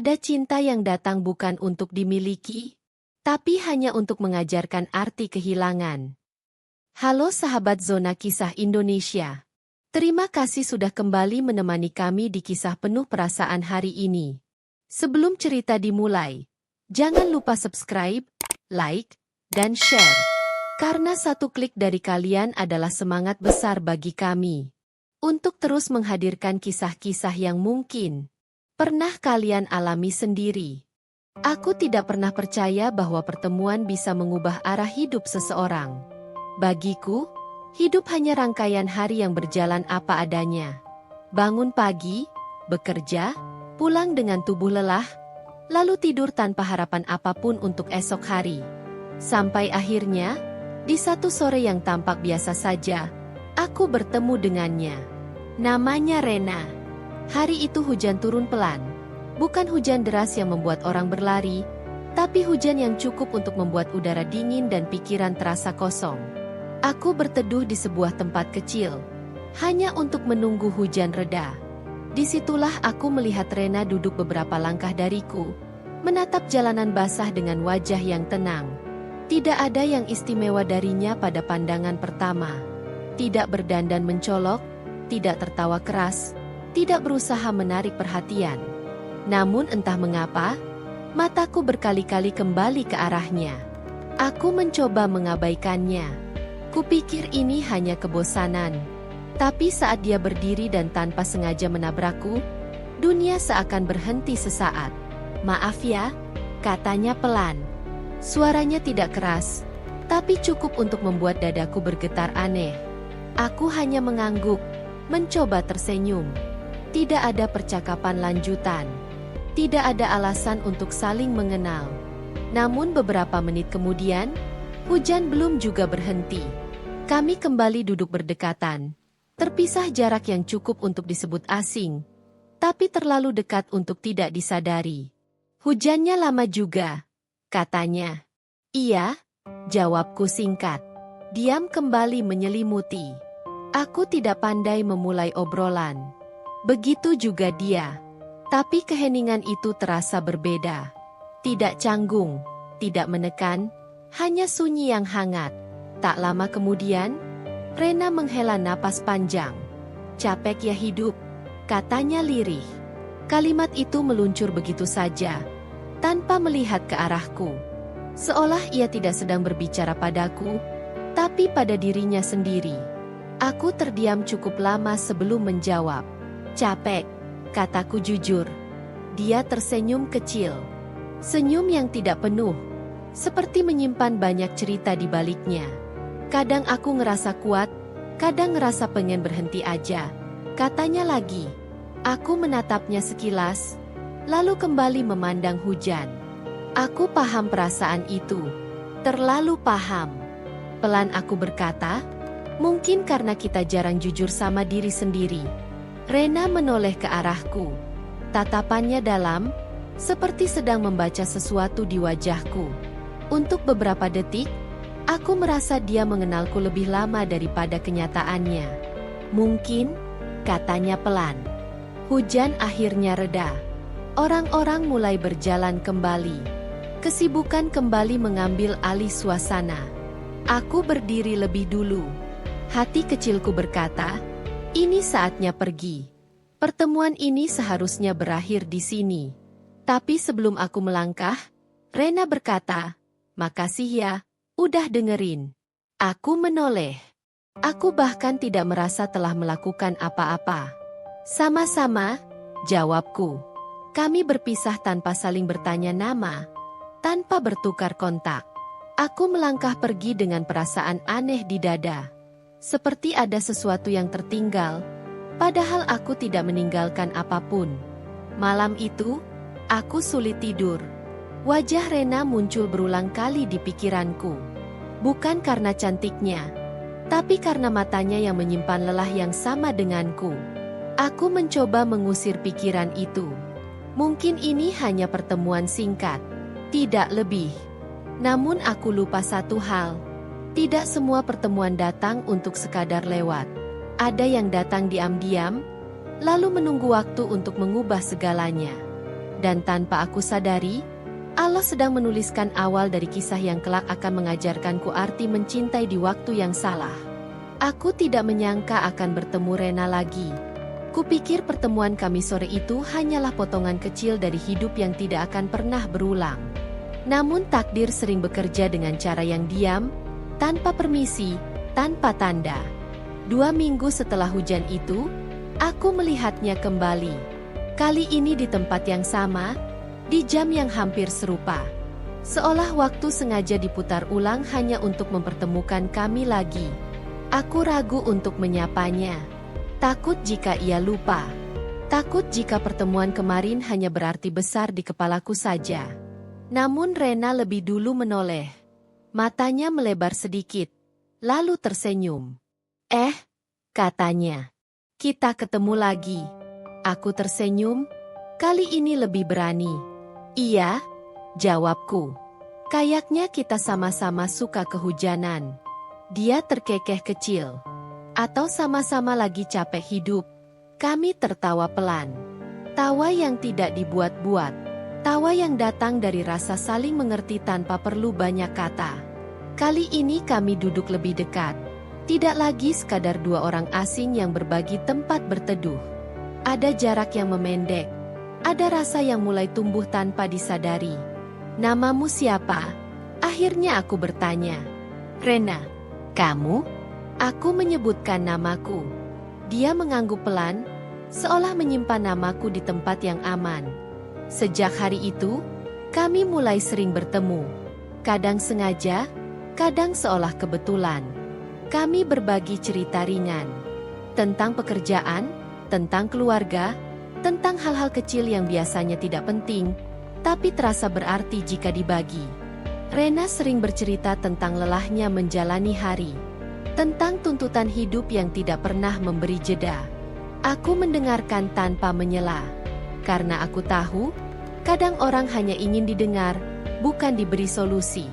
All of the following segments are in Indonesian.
Ada cinta yang datang bukan untuk dimiliki, tapi hanya untuk mengajarkan arti kehilangan. Halo sahabat Zona Kisah Indonesia. Terima kasih sudah kembali menemani kami di kisah penuh perasaan hari ini. Sebelum cerita dimulai, jangan lupa subscribe, like, dan share. Karena satu klik dari kalian adalah semangat besar bagi kami untuk terus menghadirkan kisah-kisah yang mungkin pernah kalian alami sendiri. Aku tidak pernah percaya bahwa pertemuan bisa mengubah arah hidup seseorang. Bagiku, hidup hanya rangkaian hari yang berjalan apa adanya. Bangun pagi, bekerja, pulang dengan tubuh lelah, lalu tidur tanpa harapan apapun untuk esok hari. Sampai akhirnya, di satu sore yang tampak biasa saja, aku bertemu dengannya. Namanya Rena. Hari itu hujan turun pelan. Bukan hujan deras yang membuat orang berlari, tapi hujan yang cukup untuk membuat udara dingin dan pikiran terasa kosong. Aku berteduh di sebuah tempat kecil, hanya untuk menunggu hujan reda. Disitulah aku melihat Rena duduk beberapa langkah dariku, menatap jalanan basah dengan wajah yang tenang. Tidak ada yang istimewa darinya pada pandangan pertama. Tidak berdandan mencolok, tidak tertawa keras, tidak berusaha menarik perhatian. Namun entah mengapa, mataku berkali-kali kembali ke arahnya. Aku mencoba mengabaikannya. Kupikir ini hanya kebosanan. Tapi saat dia berdiri dan tanpa sengaja menabrakku, dunia seakan berhenti sesaat. "Maaf ya," katanya pelan. Suaranya tidak keras, tapi cukup untuk membuat dadaku bergetar aneh. Aku hanya mengangguk, mencoba tersenyum. Tidak ada percakapan lanjutan. Tidak ada alasan untuk saling mengenal. Namun beberapa menit kemudian, hujan belum juga berhenti. Kami kembali duduk berdekatan. Terpisah jarak yang cukup untuk disebut asing, tapi terlalu dekat untuk tidak disadari. "Hujannya lama juga," katanya. "Iya," jawabku singkat. Diam kembali menyelimuti. Aku tidak pandai memulai obrolan. Begitu juga dia. Tapi keheningan itu terasa berbeda. Tidak canggung, tidak menekan, hanya sunyi yang hangat. Tak lama kemudian, Rena menghela napas panjang. "Capek ya hidup," katanya lirih. Kalimat itu meluncur begitu saja, tanpa melihat ke arahku. Seolah ia tidak sedang berbicara padaku, tapi pada dirinya sendiri. Aku terdiam cukup lama sebelum menjawab. "Capek," kataku jujur. Dia tersenyum kecil. Senyum yang tidak penuh, seperti menyimpan banyak cerita di baliknya. "Kadang aku ngerasa kuat, kadang ngerasa pengen berhenti aja," katanya lagi. Aku menatapnya sekilas, lalu kembali memandang hujan. Aku paham perasaan itu. Terlalu paham. Pelan aku berkata, "Mungkin karena kita jarang jujur sama diri sendiri." Rena menoleh ke arahku. Tatapannya dalam, seperti sedang membaca sesuatu di wajahku. Untuk beberapa detik, aku merasa dia mengenalku lebih lama daripada kenyataannya. "Mungkin," katanya pelan. Hujan akhirnya reda. Orang-orang mulai berjalan kembali. Kesibukan kembali mengambil alih suasana. Aku berdiri lebih dulu. Hati kecilku berkata, "Ini saatnya pergi. Pertemuan ini seharusnya berakhir di sini." Tapi sebelum aku melangkah, Rena berkata, "Makasih ya, udah dengerin." Aku menoleh. Aku bahkan tidak merasa telah melakukan apa-apa. "Sama-sama," jawabku. Kami berpisah tanpa saling bertanya nama, tanpa bertukar kontak. Aku melangkah pergi dengan perasaan aneh di dada. Seperti ada sesuatu yang tertinggal, padahal aku tidak meninggalkan apapun. Malam itu, aku sulit tidur. Wajah Rena muncul berulang kali di pikiranku. Bukan karena cantiknya, tapi karena matanya yang menyimpan lelah yang sama denganku. Aku mencoba mengusir pikiran itu. Mungkin ini hanya pertemuan singkat, tidak lebih. Namun aku lupa satu hal. Tidak semua pertemuan datang untuk sekadar lewat. Ada yang datang diam-diam, lalu menunggu waktu untuk mengubah segalanya. Dan tanpa aku sadari, Allah sedang menuliskan awal dari kisah yang kelak akan mengajarkanku arti mencintai di waktu yang salah. Aku tidak menyangka akan bertemu Rena lagi. Kupikir pertemuan kami sore itu hanyalah potongan kecil dari hidup yang tidak akan pernah berulang. Namun takdir sering bekerja dengan cara yang diam, tanpa permisi, tanpa tanda. 2 minggu setelah hujan itu, aku melihatnya kembali. Kali ini di tempat yang sama, di jam yang hampir serupa. Seolah waktu sengaja diputar ulang hanya untuk mempertemukan kami lagi. Aku ragu untuk menyapanya. Takut jika ia lupa. Takut jika pertemuan kemarin hanya berarti besar di kepalaku saja. Namun Rena lebih dulu menoleh. Matanya melebar sedikit, lalu tersenyum. Katanya. Kita ketemu lagi. Aku tersenyum, kali ini lebih berani. Iya, jawabku. Kayaknya kita sama-sama suka kehujanan. Dia terkekeh kecil. Atau sama-sama lagi capek hidup. Kami tertawa pelan. Tawa yang tidak dibuat-buat. Tawa yang datang dari rasa saling mengerti tanpa perlu banyak kata. Kali ini kami duduk lebih dekat. Tidak lagi sekadar 2 orang asing yang berbagi tempat berteduh. Ada jarak yang memendek. Ada rasa yang mulai tumbuh tanpa disadari. Namamu siapa? Akhirnya aku bertanya. Rena. Kamu? Aku menyebutkan namaku. Dia mengangguk pelan, seolah menyimpan namaku di tempat yang aman. Sejak hari itu, kami mulai sering bertemu. Kadang sengaja, kadang seolah kebetulan. Kami berbagi cerita ringan. Tentang pekerjaan, tentang keluarga, tentang hal-hal kecil yang biasanya tidak penting, tapi terasa berarti jika dibagi. Rena sering bercerita tentang lelahnya menjalani hari. Tentang tuntutan hidup yang tidak pernah memberi jeda. Aku mendengarkan tanpa menyela. Karena aku tahu, kadang orang hanya ingin didengar, bukan diberi solusi.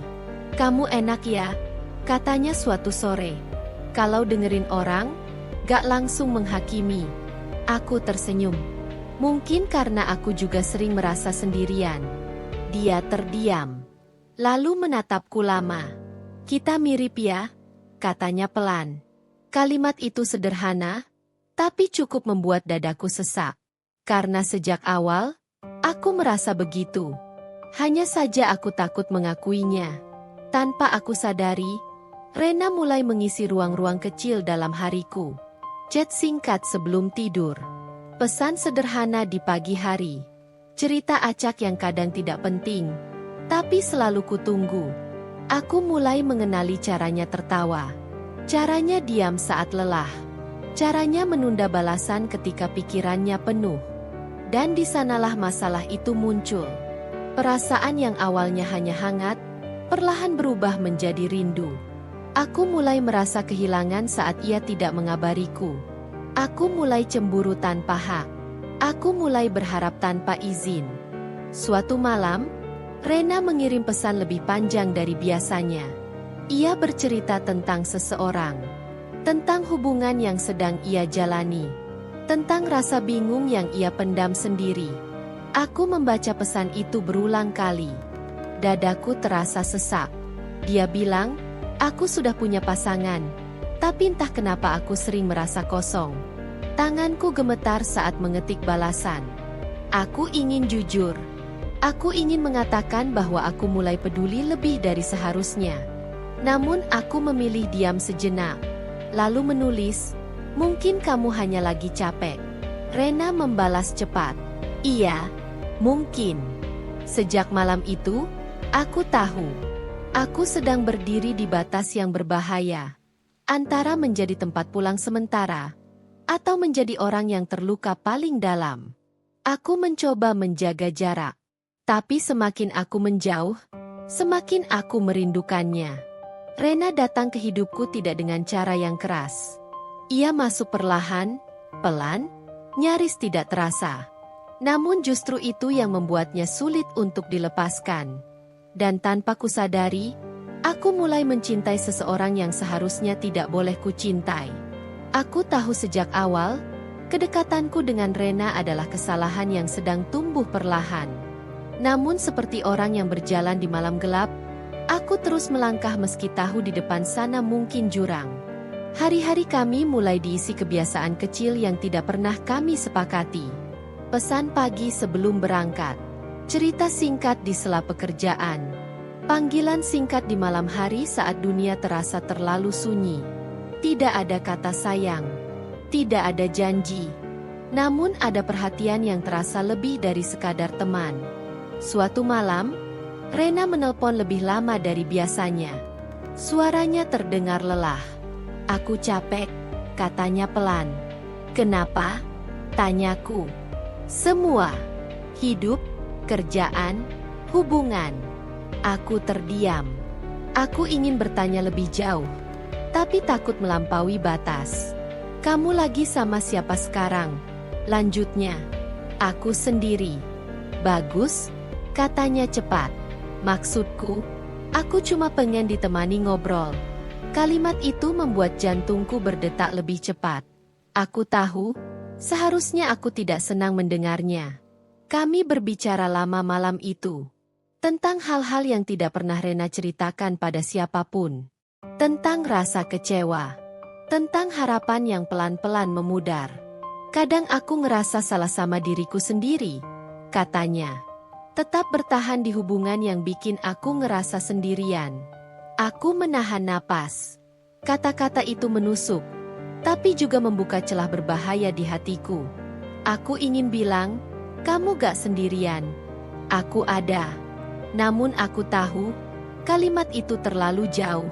Kamu enak ya, katanya suatu sore. Kalau dengerin orang, gak langsung menghakimi. Aku tersenyum. Mungkin karena aku juga sering merasa sendirian. Dia terdiam. Lalu menatapku lama. Kita mirip ya, katanya pelan. Kalimat itu sederhana, tapi cukup membuat dadaku sesak. Karena sejak awal, aku merasa begitu. Hanya saja aku takut mengakuinya. Tanpa aku sadari, Rena mulai mengisi ruang-ruang kecil dalam hariku. Chat singkat sebelum tidur. Pesan sederhana di pagi hari. Cerita acak yang kadang tidak penting, tapi selalu kutunggu. Aku mulai mengenali caranya tertawa. Caranya diam saat lelah. Caranya menunda balasan ketika pikirannya penuh. Dan di sanalah masalah itu muncul. Perasaan yang awalnya hanya hangat, perlahan berubah menjadi rindu. Aku mulai merasa kehilangan saat ia tidak mengabariku. Aku mulai cemburu tanpa hak. Aku mulai berharap tanpa izin. Suatu malam, Rena mengirim pesan lebih panjang dari biasanya. Ia bercerita tentang seseorang. Tentang hubungan yang sedang ia jalani. Tentang rasa bingung yang ia pendam sendiri. Aku membaca pesan itu berulang kali. Dadaku terasa sesak. Dia bilang, aku sudah punya pasangan. Tapi entah kenapa aku sering merasa kosong. Tanganku gemetar saat mengetik balasan. Aku ingin jujur. Aku ingin mengatakan bahwa aku mulai peduli lebih dari seharusnya. Namun aku memilih diam sejenak. Lalu menulis, mungkin kamu hanya lagi capek. Rena membalas cepat. Iya, mungkin. Sejak malam itu, aku tahu. Aku sedang berdiri di batas yang berbahaya. Antara menjadi tempat pulang sementara, atau menjadi orang yang terluka paling dalam. Aku mencoba menjaga jarak. Tapi semakin aku menjauh, semakin aku merindukannya. Rena datang ke hidupku tidak dengan cara yang keras. Ia masuk perlahan, pelan, nyaris tidak terasa. Namun justru itu yang membuatnya sulit untuk dilepaskan. Dan tanpa kusadari, aku mulai mencintai seseorang yang seharusnya tidak boleh kucintai. Aku tahu sejak awal, Kedekatanku dengan Rena adalah kesalahan yang sedang tumbuh perlahan. Namun seperti orang yang berjalan di malam gelap, aku terus melangkah meski tahu di depan sana mungkin jurang. Hari-hari kami mulai diisi kebiasaan kecil yang tidak pernah kami sepakati. Pesan pagi sebelum berangkat, cerita singkat di sela pekerjaan, panggilan singkat di malam hari saat dunia terasa terlalu sunyi. Tidak ada kata sayang, tidak ada janji, namun ada perhatian yang terasa lebih dari sekadar teman. Suatu malam, Rena menelpon lebih lama dari biasanya. Suaranya terdengar lelah. "Aku capek," katanya pelan. "Kenapa?" tanyaku. "Semua. Hidup, kerjaan, hubungan." Aku terdiam. Aku ingin bertanya lebih jauh, tapi takut melampaui batas. "Kamu lagi sama siapa sekarang?" lanjutnya. "Aku sendiri." "Bagus," katanya cepat. "Maksudku, aku cuma pengen ditemani ngobrol." Kalimat itu membuat jantungku berdetak lebih cepat. Aku tahu, seharusnya aku tidak senang mendengarnya. Kami berbicara lama malam itu. Tentang hal-hal yang tidak pernah Rena ceritakan pada siapapun. Tentang rasa kecewa. Tentang harapan yang pelan-pelan memudar. "Kadang aku ngerasa salah sama diriku sendiri," katanya. "Tetap bertahan di hubungan yang bikin aku ngerasa sendirian." Aku menahan napas. Kata-kata itu menusuk, tapi juga membuka celah berbahaya di hatiku. Aku ingin bilang, "Kamu gak sendirian. Aku ada." Namun aku tahu, kalimat itu terlalu jauh.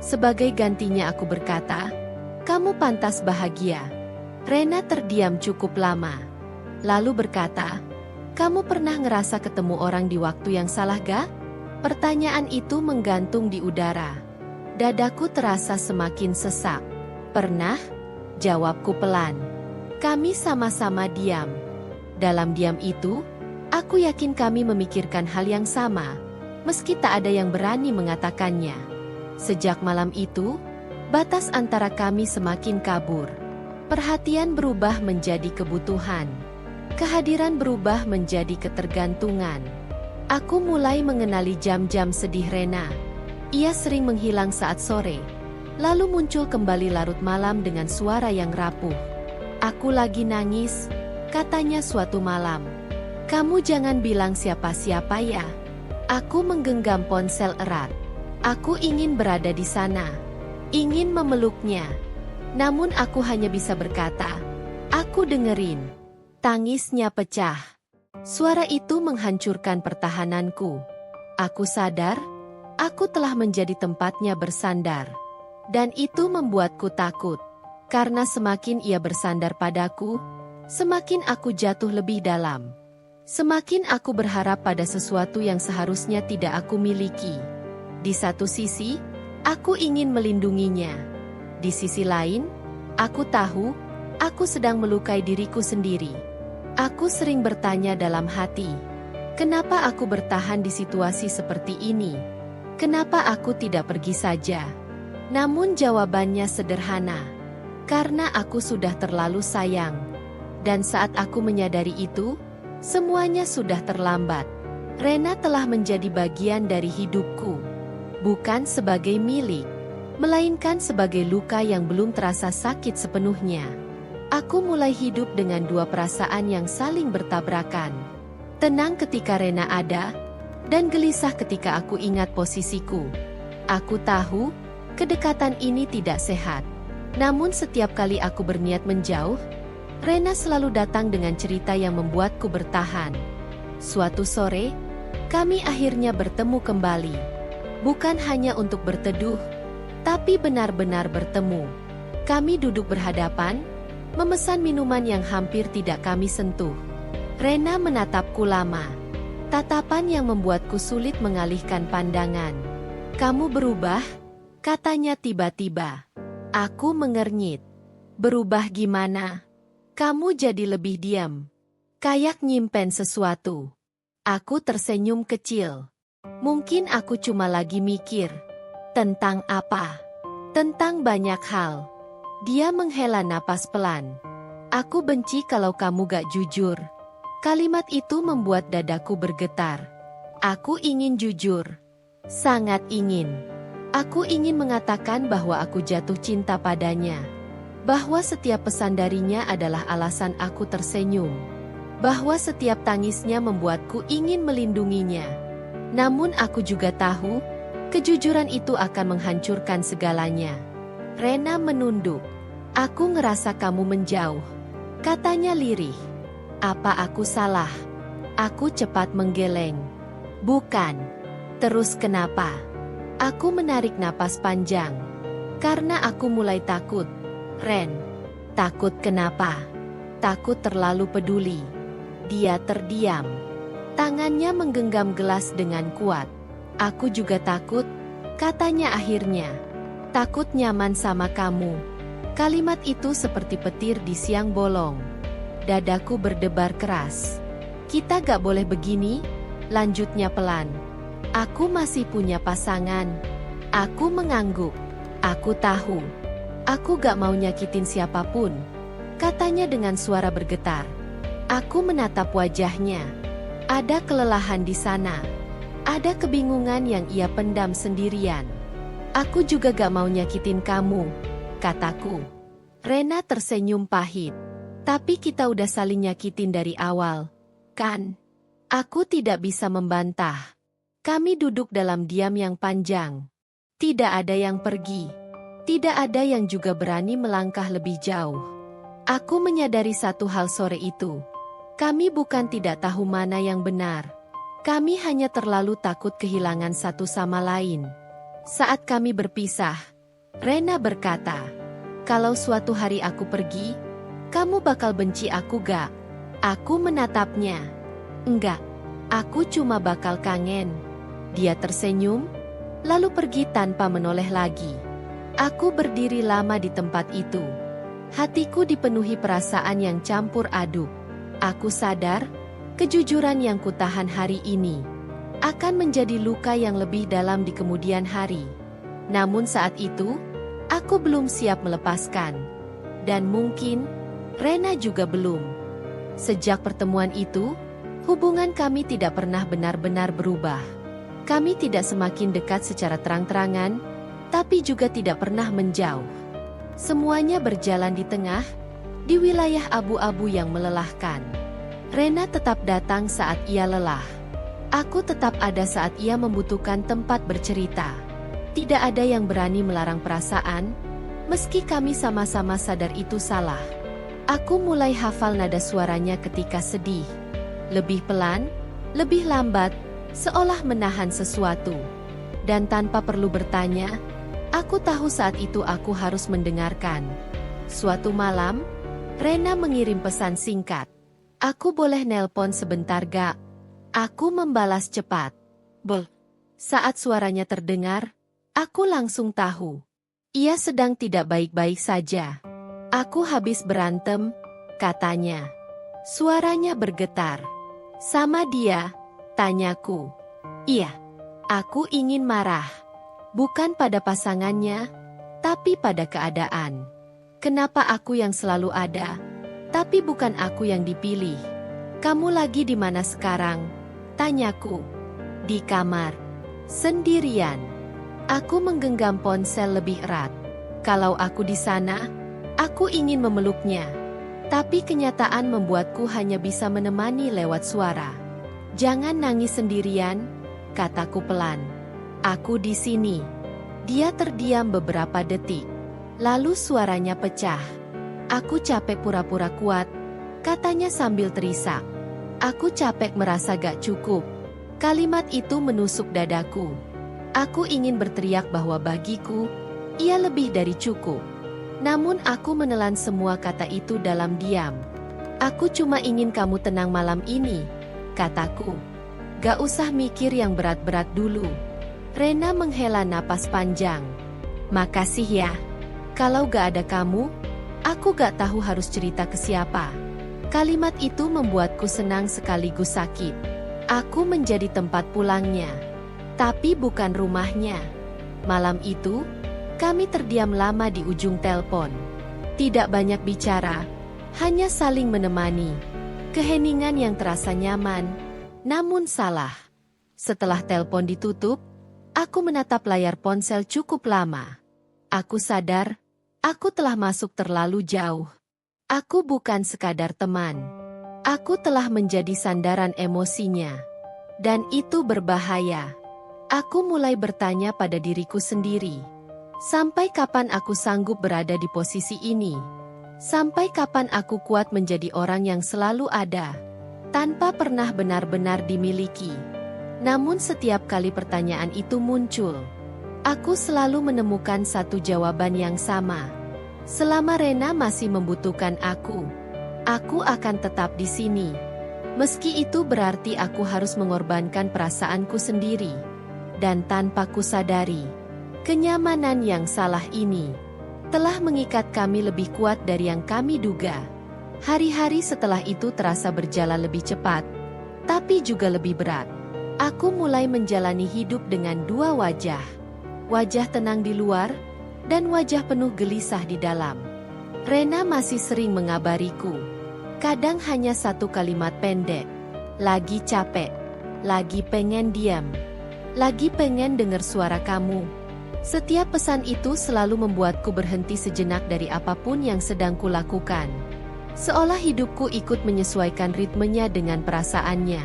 Sebagai gantinya aku berkata, "Kamu pantas bahagia." Rena terdiam cukup lama. Lalu berkata, "Kamu pernah ngerasa ketemu orang di waktu yang salah gak?" Pertanyaan itu menggantung di udara. Dadaku terasa semakin sesak. "Pernah?" jawabku pelan. Kami sama-sama diam. Dalam diam itu, aku yakin kami memikirkan hal yang sama, meski tak ada yang berani mengatakannya. Sejak malam itu, batas antara kami semakin kabur. Perhatian berubah menjadi kebutuhan. Kehadiran berubah menjadi ketergantungan. Aku mulai mengenali jam-jam sedih Rena. Ia sering menghilang saat sore, lalu muncul kembali larut malam dengan suara yang rapuh. "Aku lagi nangis," katanya suatu malam. "Kamu jangan bilang siapa-siapa ya." Aku menggenggam ponsel erat. Aku ingin berada di sana, ingin memeluknya. Namun aku hanya bisa berkata, "Aku dengerin." Tangisnya pecah. Suara itu menghancurkan pertahananku. Aku sadar, aku telah menjadi tempatnya bersandar. Dan itu membuatku takut. Karena semakin ia bersandar padaku, semakin aku jatuh lebih dalam. Semakin aku berharap pada sesuatu yang seharusnya tidak aku miliki. Di satu sisi, aku ingin melindunginya. Di sisi lain, aku tahu, aku sedang melukai diriku sendiri. Aku sering bertanya dalam hati, kenapa aku bertahan di situasi seperti ini? Kenapa aku tidak pergi saja? Namun jawabannya sederhana. Karena aku sudah terlalu sayang. Dan saat aku menyadari itu, semuanya sudah terlambat. Rena telah menjadi bagian dari hidupku. Bukan sebagai milik, melainkan sebagai luka yang belum terasa sakit sepenuhnya. Aku mulai hidup dengan dua perasaan yang saling bertabrakan. Tenang ketika Rena ada, dan gelisah ketika aku ingat posisiku. Aku tahu, kedekatan ini tidak sehat. Namun setiap kali aku berniat menjauh, Rena selalu datang dengan cerita yang membuatku bertahan. Suatu sore, kami akhirnya bertemu kembali. Bukan hanya untuk berteduh, tapi benar-benar bertemu. Kami duduk berhadapan, memesan minuman yang hampir tidak kami sentuh. Rena menatapku lama. Tatapan yang membuatku sulit mengalihkan pandangan. "Kamu berubah?" katanya tiba-tiba. Aku mengernyit. "Berubah gimana?" "Kamu jadi lebih diam. Kayak nyimpen sesuatu." Aku tersenyum kecil. Mungkin aku cuma lagi mikir. Tentang apa? Tentang banyak hal. Dia menghela napas pelan. Aku benci kalau kamu gak jujur. Kalimat itu membuat dadaku bergetar. Aku ingin jujur. Sangat ingin. Aku ingin mengatakan bahwa aku jatuh cinta padanya. Bahwa setiap pesan darinya adalah alasan aku tersenyum. Bahwa setiap tangisnya membuatku ingin melindunginya. Namun aku juga tahu, kejujuran itu akan menghancurkan segalanya. Rena menunduk. Aku ngerasa kamu menjauh. Katanya lirih. Apa aku salah? Aku cepat menggeleng. Bukan. Terus kenapa? Aku menarik napas panjang. Karena aku mulai takut. Ren. Takut kenapa? Takut terlalu peduli. Dia terdiam. Tangannya menggenggam gelas dengan kuat. Aku juga takut, katanya akhirnya. Takut nyaman sama kamu. Kalimat itu seperti petir di siang bolong. Dadaku berdebar keras. Kita gak boleh begini, lanjutnya pelan. Aku masih punya pasangan. Aku mengangguk. Aku tahu. Aku gak mau nyakitin siapapun. Katanya dengan suara bergetar. Aku menatap wajahnya. Ada kelelahan di sana. Ada kebingungan yang ia pendam sendirian. Aku juga gak mau nyakitin kamu, kataku. Rena tersenyum pahit. Tapi kita udah saling nyakitin dari awal, kan? Aku tidak bisa membantah. Kami duduk dalam diam yang panjang. Tidak ada yang pergi. Tidak ada yang juga berani melangkah lebih jauh. Aku menyadari satu hal sore itu. Kami bukan tidak tahu mana yang benar. Kami hanya terlalu takut kehilangan satu sama lain. Saat kami berpisah, Rena berkata, "Kalau suatu hari aku pergi, kamu bakal benci aku gak?" Aku menatapnya. "Enggak, aku cuma bakal kangen." Dia tersenyum, lalu pergi tanpa menoleh lagi. Aku berdiri lama di tempat itu. Hatiku dipenuhi perasaan yang campur aduk. Aku sadar, kejujuran yang kutahan hari ini akan menjadi luka yang lebih dalam di kemudian hari. Namun saat itu, aku belum siap melepaskan. Dan mungkin, Rena juga belum. Sejak pertemuan itu, hubungan kami tidak pernah benar-benar berubah. Kami tidak semakin dekat secara terang-terangan, tapi juga tidak pernah menjauh. Semuanya berjalan di tengah, di wilayah abu-abu yang melelahkan. Rena tetap datang saat ia lelah. Aku tetap ada saat ia membutuhkan tempat bercerita. Tidak ada yang berani melarang perasaan, meski kami sama-sama sadar itu salah. Aku mulai hafal nada suaranya ketika sedih. Lebih pelan, lebih lambat, seolah menahan sesuatu. Dan tanpa perlu bertanya, aku tahu saat itu aku harus mendengarkan. Suatu malam, Rena mengirim pesan singkat. "Aku boleh nelpon sebentar gak?" Aku membalas cepat. "Bel." Saat suaranya terdengar, aku langsung tahu. Ia sedang tidak baik-baik saja. "Aku habis berantem," katanya. Suaranya bergetar. "Sama dia?" tanyaku. "Iya." Aku ingin marah. Bukan pada pasangannya, tapi pada keadaan. Kenapa aku yang selalu ada, tapi bukan aku yang dipilih? "Kamu lagi di mana sekarang?" tanyaku. "Di kamar. Sendirian." Aku menggenggam ponsel lebih erat. Kalau aku di sana, aku ingin memeluknya. Tapi kenyataan membuatku hanya bisa menemani lewat suara. "Jangan nangis sendirian," kataku pelan. "Aku di sini." Dia terdiam beberapa detik. Lalu suaranya pecah. "Aku capek pura-pura kuat," katanya sambil terisak. Aku capek merasa gak cukup. Kalimat itu menusuk dadaku. Aku ingin berteriak bahwa bagiku, ia lebih dari cukup. Namun aku menelan semua kata itu dalam diam. "Aku cuma ingin kamu tenang malam ini," kataku. "Gak usah mikir yang berat-berat dulu." Rena menghela napas panjang. "Makasih ya. Kalau gak ada kamu, aku gak tahu harus cerita ke siapa." Kalimat itu membuatku senang sekaligus sakit. Aku menjadi tempat pulangnya. Tapi bukan rumahnya. Malam itu, kami terdiam lama di ujung telepon. Tidak banyak bicara, Hanya saling menemani. Keheningan yang terasa nyaman, namun salah. Setelah telepon ditutup, aku menatap layar ponsel cukup lama. Aku sadar, aku telah masuk terlalu jauh. Aku bukan sekadar teman. Aku telah menjadi sandaran emosinya. Dan itu berbahaya. Aku mulai bertanya pada diriku sendiri. Sampai kapan aku sanggup berada di posisi ini? Sampai kapan aku kuat menjadi orang yang selalu ada, tanpa pernah benar-benar dimiliki? Namun setiap kali pertanyaan itu muncul, aku selalu menemukan satu jawaban yang sama. Selama Rena masih membutuhkan aku akan tetap di sini. Meski itu berarti aku harus mengorbankan perasaanku sendiri. Dan tanpa kusadari, kenyamanan yang salah ini telah mengikat kami lebih kuat dari yang kami duga. Hari-hari setelah itu terasa berjalan lebih cepat, tapi juga lebih berat. Aku mulai menjalani hidup dengan dua wajah. Wajah tenang di luar, dan wajah penuh gelisah di dalam. Rena masih sering mengabariku. Kadang hanya satu kalimat pendek. Lagi capek. Lagi pengen diam. Lagi pengen dengar suara kamu. Setiap pesan itu selalu membuatku berhenti sejenak dari apapun yang sedang kulakukan. Seolah hidupku ikut menyesuaikan ritmenya dengan perasaannya.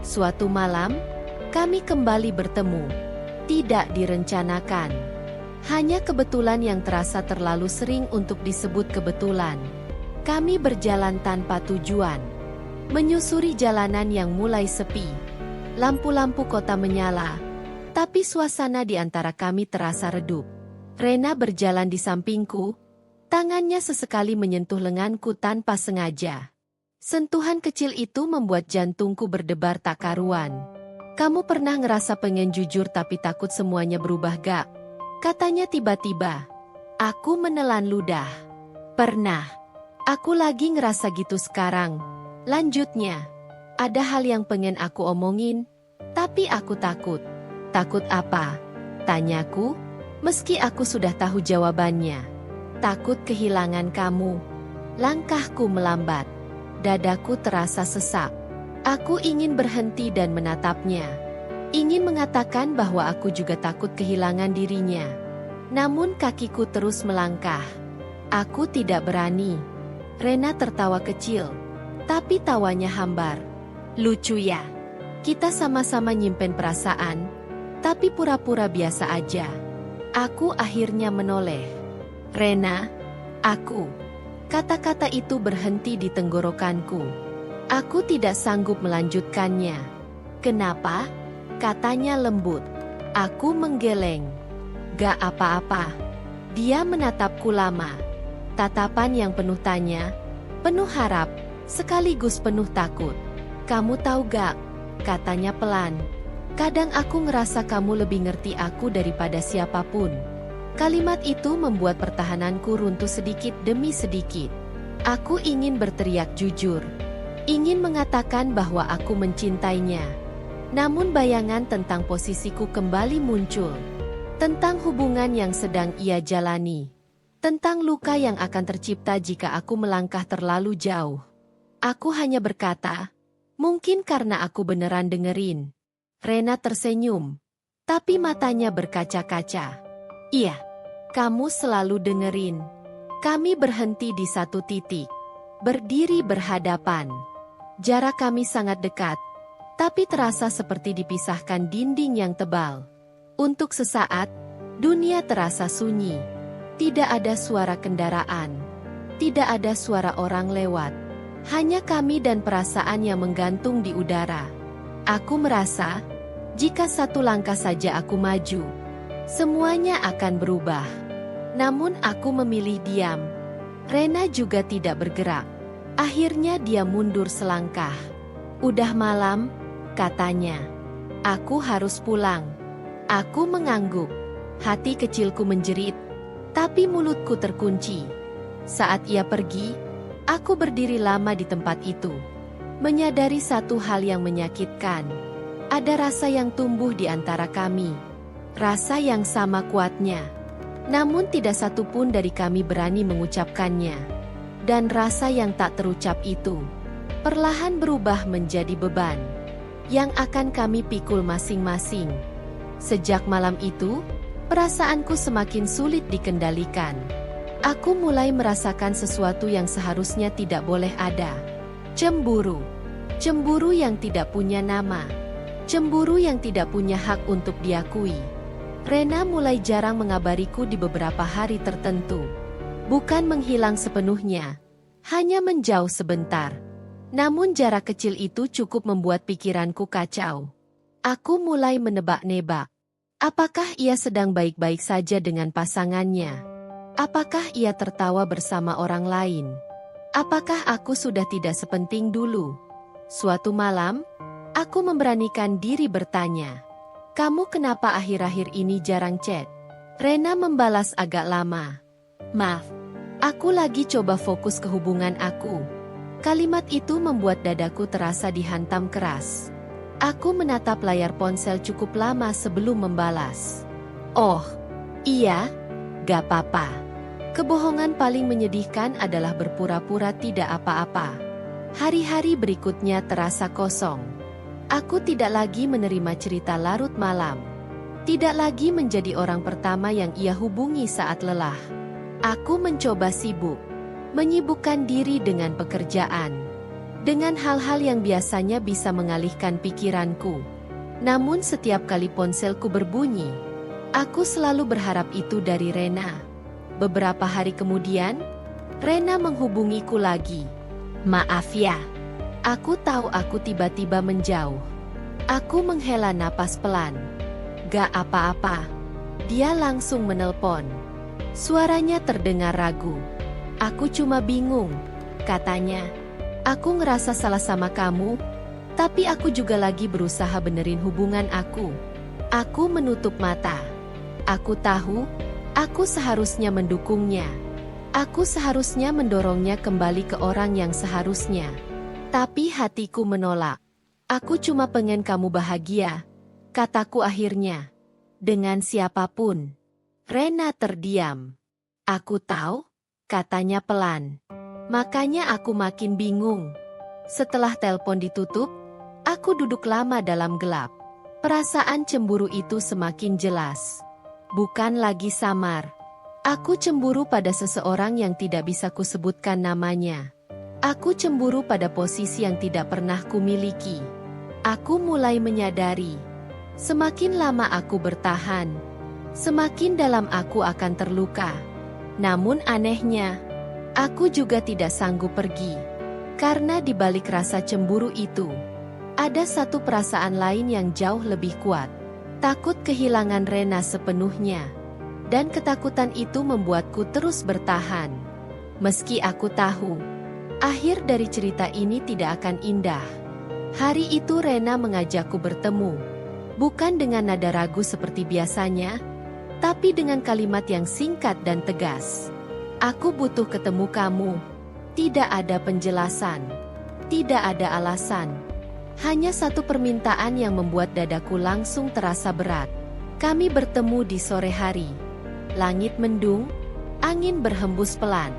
Suatu malam, kami kembali bertemu. Tidak direncanakan. Hanya kebetulan yang terasa terlalu sering untuk disebut kebetulan. Kami berjalan tanpa tujuan. Menyusuri jalanan yang mulai sepi. Lampu-lampu kota menyala. Tapi suasana di antara kami terasa redup. Rena berjalan di sampingku, tangannya sesekali menyentuh lenganku tanpa sengaja. Sentuhan kecil itu membuat jantungku berdebar tak karuan. Kamu pernah ngerasa pengen jujur tapi takut semuanya berubah gak? Katanya tiba-tiba. Aku menelan ludah. Pernah. Aku lagi ngerasa gitu sekarang. Lanjutnya. Ada hal yang pengen aku omongin, tapi aku takut. Takut apa? Tanyaku, meski aku sudah tahu jawabannya. Takut kehilangan kamu. Langkahku melambat. Dadaku terasa sesak. Aku ingin berhenti dan menatapnya. Ingin mengatakan bahwa aku juga takut kehilangan dirinya. Namun kakiku terus melangkah. Aku tidak berani. Rena tertawa kecil, tapi tawanya hambar. Lucu ya? Kita sama-sama nyimpen perasaan, tapi pura-pura biasa aja. Aku akhirnya menoleh. Rena, aku. Kata-kata itu berhenti di tenggorokanku. Aku tidak sanggup melanjutkannya. Kenapa? Katanya lembut. Aku menggeleng. Gak apa-apa. Dia menatapku lama. Tatapan yang penuh tanya, penuh harap, sekaligus penuh takut. Kamu tahu gak? Katanya pelan. Kadang aku ngerasa kamu lebih ngerti aku daripada siapapun. Kalimat itu membuat pertahananku runtuh sedikit demi sedikit. Aku ingin berteriak jujur. Ingin mengatakan bahwa aku mencintainya. Namun bayangan tentang posisiku kembali muncul. Tentang hubungan yang sedang ia jalani. Tentang luka yang akan tercipta jika aku melangkah terlalu jauh. Aku hanya berkata, mungkin karena aku beneran dengerin. Rena tersenyum, tapi matanya berkaca-kaca. Iya, kamu selalu dengerin. Kami berhenti di satu titik. Berdiri berhadapan. Jarak kami sangat dekat, tapi terasa seperti dipisahkan dinding yang tebal. Untuk sesaat, dunia terasa sunyi. Tidak ada suara kendaraan. Tidak ada suara orang lewat. Hanya kami dan perasaan yang menggantung di udara. Aku merasa, jika satu langkah saja aku maju, semuanya akan berubah. Namun aku memilih diam. Rena juga tidak bergerak. Akhirnya dia mundur selangkah. Udah malam, katanya. Aku harus pulang. Aku mengangguk. Hati kecilku menjerit, tapi mulutku terkunci. Saat ia pergi, aku berdiri lama di tempat itu. Menyadari satu hal yang menyakitkan. Ada rasa yang tumbuh di antara kami. Rasa yang sama kuatnya. Namun tidak satu pun dari kami berani mengucapkannya. Dan rasa yang tak terucap itu perlahan berubah menjadi beban yang akan kami pikul masing-masing. Sejak malam itu, perasaanku semakin sulit dikendalikan. Aku mulai merasakan sesuatu yang seharusnya tidak boleh ada. Cemburu. Cemburu yang tidak punya nama. Cemburu yang tidak punya hak untuk diakui. Rena mulai jarang mengabariku di beberapa hari tertentu. Bukan menghilang sepenuhnya, hanya menjauh sebentar. Namun jarak kecil itu cukup membuat pikiranku kacau. Aku mulai menebak-nebak. Apakah ia sedang baik-baik saja dengan pasangannya? Apakah ia tertawa bersama orang lain? Apakah aku sudah tidak sepenting dulu? Suatu malam, aku memberanikan diri bertanya, "Kamu kenapa akhir-akhir ini jarang chat?" Rena membalas agak lama. "Maaf, aku lagi coba fokus ke hubungan aku." Kalimat itu membuat dadaku terasa dihantam keras. Aku menatap layar ponsel cukup lama sebelum membalas. "Oh, iya, gak apa-apa." Kebohongan paling menyedihkan adalah berpura-pura tidak apa-apa. Hari-hari berikutnya terasa kosong. Aku tidak lagi menerima cerita larut malam. Tidak lagi menjadi orang pertama yang ia hubungi saat lelah. Aku mencoba sibuk, menyibukkan diri dengan pekerjaan, dengan hal-hal yang biasanya bisa mengalihkan pikiranku. Namun setiap kali ponselku berbunyi, aku selalu berharap itu dari Rena. Beberapa hari kemudian, Rena menghubungiku lagi. "Maaf ya, aku tahu aku tiba-tiba menjauh." Aku menghela napas pelan. "Gak apa-apa." Dia langsung menelpon. Suaranya terdengar ragu. "Aku cuma bingung," katanya. "Aku ngerasa salah sama kamu, tapi aku juga lagi berusaha benerin hubungan aku." Aku menutup mata. Aku tahu, aku seharusnya mendukungnya. Aku seharusnya mendorongnya kembali ke orang yang seharusnya. Tapi hatiku menolak. "Aku cuma pengen kamu bahagia," kataku akhirnya. "Dengan siapapun." Rena terdiam. "Aku tahu," katanya pelan. Makanya aku makin bingung. Setelah telepon ditutup, aku duduk lama dalam gelap. Perasaan cemburu itu semakin jelas. Bukan lagi samar. Aku cemburu pada seseorang yang tidak bisa kusebutkan namanya. Aku cemburu pada posisi yang tidak pernah kumiliki. Aku mulai menyadari, semakin lama aku bertahan, semakin dalam aku akan terluka. Namun anehnya, aku juga tidak sanggup pergi. Karena di balik rasa cemburu itu, ada satu perasaan lain yang jauh lebih kuat. Takut kehilangan Rena sepenuhnya. Dan ketakutan itu membuatku terus bertahan. Meski aku tahu, akhir dari cerita ini tidak akan indah. Hari itu Rena mengajakku bertemu. Bukan dengan nada ragu seperti biasanya, tapi dengan kalimat yang singkat dan tegas. "Aku butuh ketemu kamu." Tidak ada penjelasan. Tidak ada alasan. Hanya satu permintaan yang membuat dadaku langsung terasa berat. Kami bertemu di sore hari. Langit mendung, angin berhembus pelan.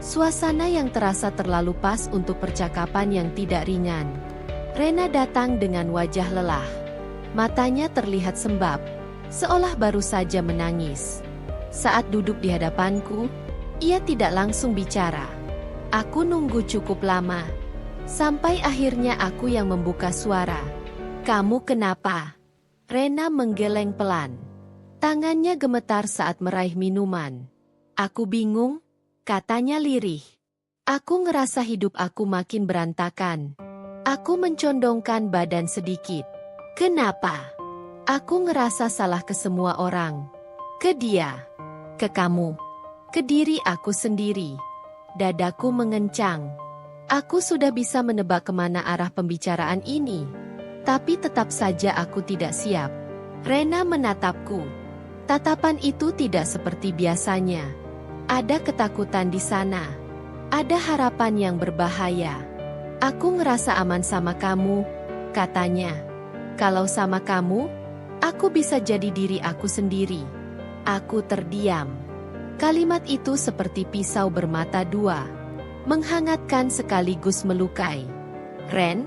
Suasana yang terasa terlalu pas untuk percakapan yang tidak ringan. Rena datang dengan wajah lelah. Matanya terlihat sembab, seolah baru saja menangis. Saat duduk di hadapanku, ia tidak langsung bicara. Aku nunggu cukup lama. Sampai akhirnya aku yang membuka suara. "Kamu kenapa?" Rena menggeleng pelan. Tangannya gemetar saat meraih minuman. "Aku bingung," katanya lirih. "Aku ngerasa hidup aku makin berantakan." Aku mencondongkan badan sedikit. "Kenapa?" "Aku ngerasa salah ke semua orang. Ke dia, ke kamu, ke diri aku sendiri." Dadaku mengencang. Aku sudah bisa menebak kemana arah pembicaraan ini. Tapi tetap saja aku tidak siap. Rena menatapku. Tatapan itu tidak seperti biasanya. Ada ketakutan di sana. Ada harapan yang berbahaya. "Aku ngerasa aman sama kamu," katanya. "Kalau sama kamu, aku bisa jadi diri aku sendiri." Aku terdiam. Kalimat itu seperti pisau bermata dua. menghangatkan sekaligus melukai. "Ren,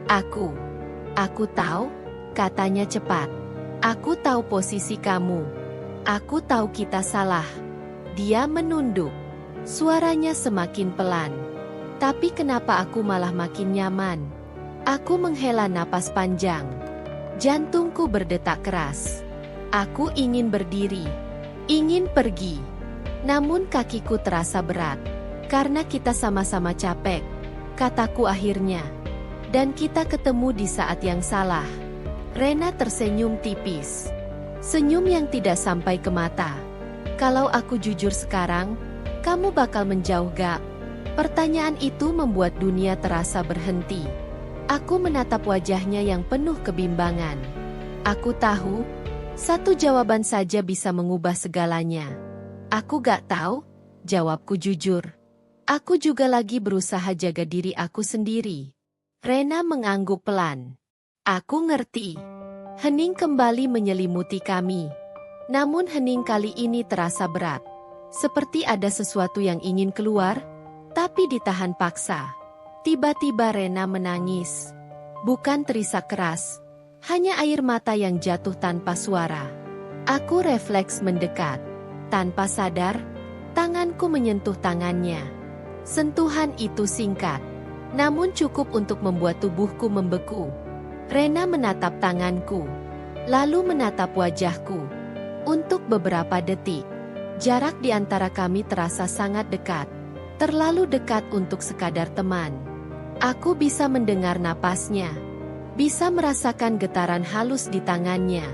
aku tahu," katanya cepat. "Aku tahu posisi kamu. Aku tahu kita salah." Dia menunduk. Suaranya semakin pelan. Tapi kenapa aku malah makin nyaman? Aku menghela napas panjang. Jantungku berdetak keras. Aku ingin berdiri. Ingin pergi. Namun kakiku terasa berat. "Karena kita sama-sama capek," kataku akhirnya. "Dan kita ketemu di saat yang salah." Rena tersenyum tipis. Senyum yang tidak sampai ke mata. "Kalau aku jujur sekarang, kamu bakal menjauh gak?" Pertanyaan itu membuat dunia terasa berhenti. Aku menatap wajahnya yang penuh kebimbangan. Aku tahu, satu jawaban saja bisa mengubah segalanya. "Aku gak tahu," jawabku jujur. "Aku juga lagi berusaha jaga diri aku sendiri." Rena mengangguk pelan. "Aku ngerti." Hening kembali menyelimuti kami. Namun hening kali ini terasa berat. Seperti ada sesuatu yang ingin keluar, tapi ditahan paksa. Tiba-tiba Rena menangis. Bukan terisak keras, hanya air mata yang jatuh tanpa suara. Aku refleks mendekat. Tanpa sadar, tanganku menyentuh tangannya. Sentuhan itu singkat, namun cukup untuk membuat tubuhku membeku. Rena menatap tanganku, lalu menatap wajahku. Untuk beberapa detik, jarak di antara kami terasa sangat dekat. Terlalu dekat untuk sekadar teman. Aku bisa mendengar napasnya, bisa merasakan getaran halus di tangannya.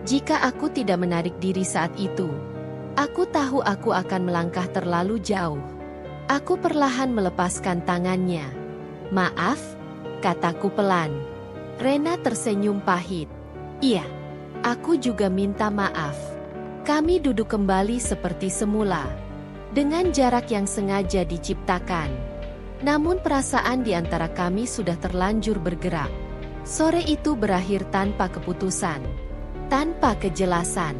Jika aku tidak menarik diri saat itu, aku tahu aku akan melangkah terlalu jauh. Aku perlahan melepaskan tangannya. "Maaf," kataku pelan. Rena tersenyum pahit. "Iya, aku juga minta maaf." Kami duduk kembali seperti semula, dengan jarak yang sengaja diciptakan. Namun perasaan di antara kami sudah terlanjur bergerak. Sore itu berakhir tanpa keputusan, tanpa kejelasan,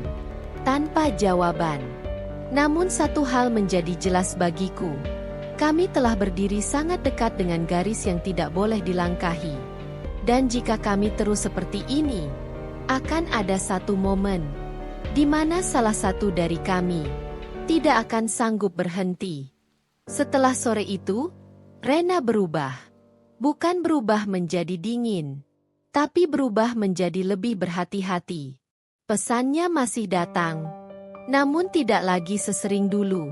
tanpa jawaban. Namun satu hal menjadi jelas bagiku. Kami telah berdiri sangat dekat dengan garis yang tidak boleh dilangkahi. Dan jika kami terus seperti ini, akan ada satu momen di mana salah satu dari kami tidak akan sanggup berhenti. Setelah sore itu, Rena berubah. Bukan berubah menjadi dingin, tapi berubah menjadi lebih berhati-hati. Pesannya masih datang, namun tidak lagi sesering dulu.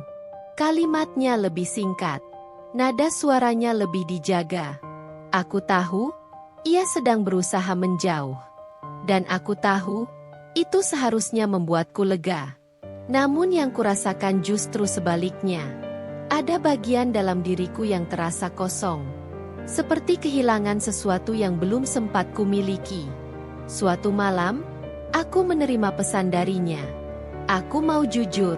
Kalimatnya lebih singkat, nada suaranya lebih dijaga. Aku tahu, ia sedang berusaha menjauh. Dan aku tahu, itu seharusnya membuatku lega. Namun yang kurasakan justru sebaliknya. Ada bagian dalam diriku yang terasa kosong. Seperti kehilangan sesuatu yang belum sempat kumiliki. Suatu malam, aku menerima pesan darinya. Aku mau jujur.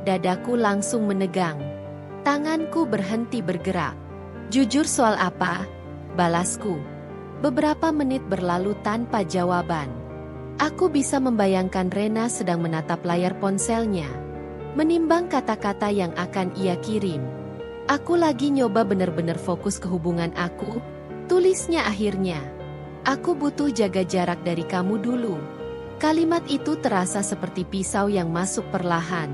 Dadaku langsung menegang. Tanganku berhenti bergerak. "Jujur soal apa?" balasku. Beberapa menit berlalu tanpa jawaban. Aku bisa membayangkan Rena sedang menatap layar ponselnya, menimbang kata-kata yang akan ia kirim. "Aku lagi nyoba bener-bener fokus ke hubungan aku," tulisnya akhirnya. "Aku butuh jaga jarak dari kamu dulu." Kalimat itu terasa seperti pisau yang masuk perlahan.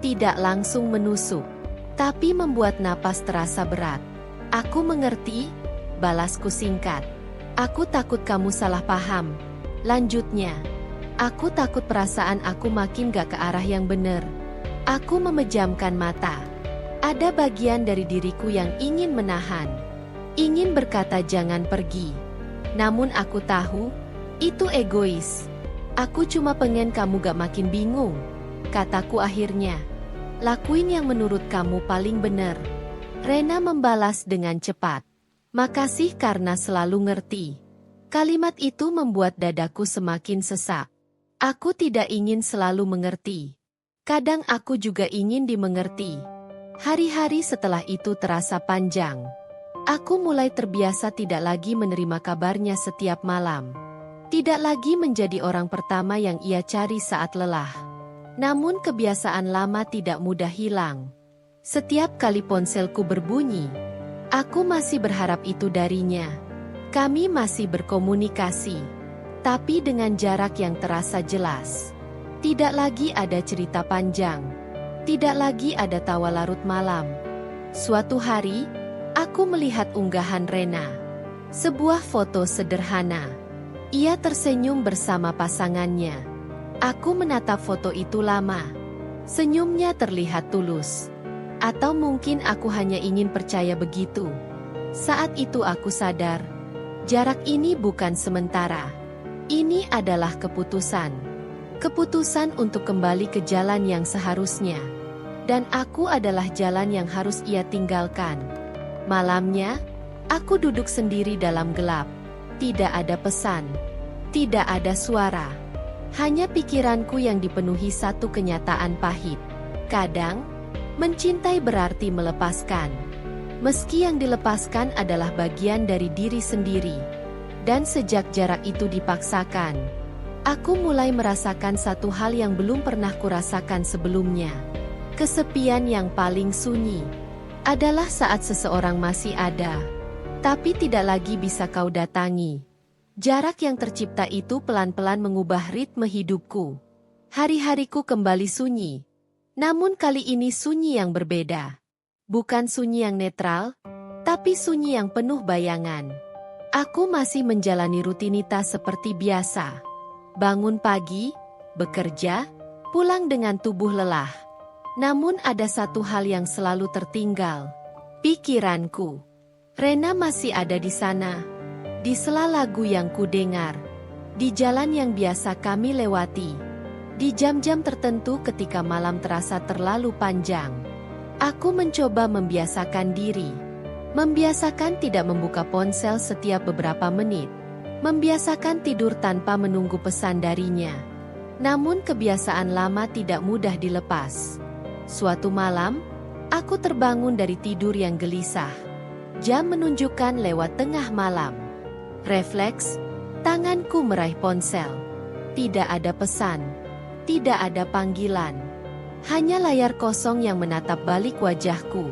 Tidak langsung menusuk, tapi membuat napas terasa berat. "Aku mengerti," balasku singkat. "Aku takut kamu salah paham," lanjutnya. "Aku takut perasaan aku makin gak ke arah yang benar." Aku memejamkan mata. Ada bagian dari diriku yang ingin menahan, ingin berkata jangan pergi. Namun aku tahu, itu egois. "Aku cuma pengen kamu gak makin bingung," kataku akhirnya. "Lakuin yang menurut kamu paling benar." Rena membalas dengan cepat. "Makasih karena selalu ngerti." Kalimat itu membuat dadaku semakin sesak. Aku tidak ingin selalu mengerti. Kadang aku juga ingin dimengerti. Hari-hari setelah itu terasa panjang. Aku mulai terbiasa tidak lagi menerima kabarnya setiap malam. Tidak lagi menjadi orang pertama yang ia cari saat lelah. Namun kebiasaan lama tidak mudah hilang. Setiap kali ponselku berbunyi, aku masih berharap itu darinya. Kami masih berkomunikasi, tapi dengan jarak yang terasa jelas. Tidak lagi ada cerita panjang. Tidak lagi ada tawa larut malam. Suatu hari, aku melihat unggahan Rena. Sebuah foto sederhana. Ia tersenyum bersama pasangannya. Aku menatap foto itu lama. Senyumnya terlihat tulus. Atau mungkin aku hanya ingin percaya begitu. Saat itu aku sadar, jarak ini bukan sementara. Ini adalah keputusan. Keputusan untuk kembali ke jalan yang seharusnya. Dan aku adalah jalan yang harus ia tinggalkan. Malamnya, aku duduk sendiri dalam gelap. Tidak ada pesan. Tidak ada suara. Hanya pikiranku yang dipenuhi satu kenyataan pahit. Kadang, mencintai berarti melepaskan. Meski yang dilepaskan adalah bagian dari diri sendiri. Dan sejak jarak itu dipaksakan, aku mulai merasakan satu hal yang belum pernah kurasakan sebelumnya. Kesepian yang paling sunyi adalah saat seseorang masih ada, tapi tidak lagi bisa kau datangi. Jarak yang tercipta itu pelan-pelan mengubah ritme hidupku. Hari-hariku kembali sunyi. Namun kali ini sunyi yang berbeda. Bukan sunyi yang netral, tapi sunyi yang penuh bayangan. Aku masih menjalani rutinitas seperti biasa. Bangun pagi, bekerja, pulang dengan tubuh lelah. Namun ada satu hal yang selalu tertinggal. Pikiranku. Rena masih ada di sana. Di sela lagu yang kudengar. Di jalan yang biasa kami lewati. Di jam-jam tertentu ketika malam terasa terlalu panjang. Aku mencoba membiasakan diri. Membiasakan tidak membuka ponsel setiap beberapa menit. Membiasakan tidur tanpa menunggu pesan darinya. Namun kebiasaan lama tidak mudah dilepas. Suatu malam, aku terbangun dari tidur yang gelisah. Jam menunjukkan lewat tengah malam. Refleks, tanganku meraih ponsel. Tidak ada pesan. Tidak ada panggilan. Hanya layar kosong yang menatap balik wajahku.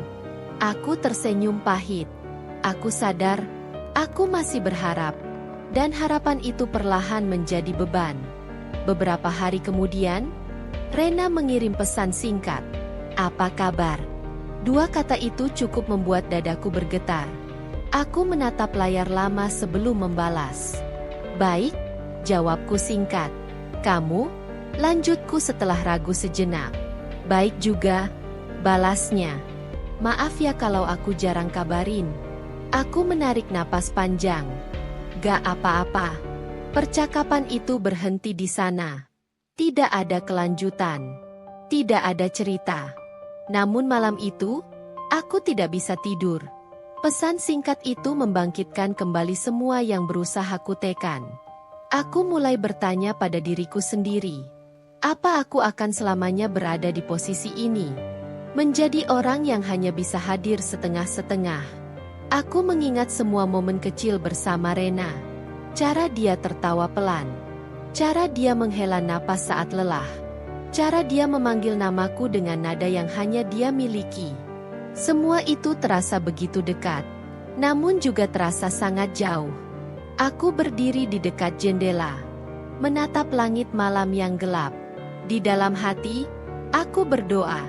Aku tersenyum pahit. Aku sadar, aku masih berharap. Dan harapan itu perlahan menjadi beban. Beberapa hari kemudian, Rena mengirim pesan singkat. Apa kabar? Dua kata itu cukup membuat dadaku bergetar. Aku menatap layar lama sebelum membalas. Baik, jawabku singkat. Kamu? Lanjutku setelah ragu sejenak. Baik juga, balasnya. Maaf ya kalau aku jarang kabarin. Aku menarik napas panjang. Gak apa-apa. Percakapan itu berhenti di sana. Tidak ada kelanjutan. Tidak ada cerita. Namun malam itu, aku tidak bisa tidur. Pesan singkat itu membangkitkan kembali semua yang berusaha kutekan. Aku mulai bertanya pada diriku sendiri. Apa aku akan selamanya berada di posisi ini? Menjadi orang yang hanya bisa hadir setengah-setengah. Aku mengingat semua momen kecil bersama Rena. Cara dia tertawa pelan. Cara dia menghela napas saat lelah. Cara dia memanggil namaku dengan nada yang hanya dia miliki. Semua itu terasa begitu dekat. Namun juga terasa sangat jauh. Aku berdiri di dekat jendela. Menatap langit malam yang gelap. Di dalam hati, aku berdoa.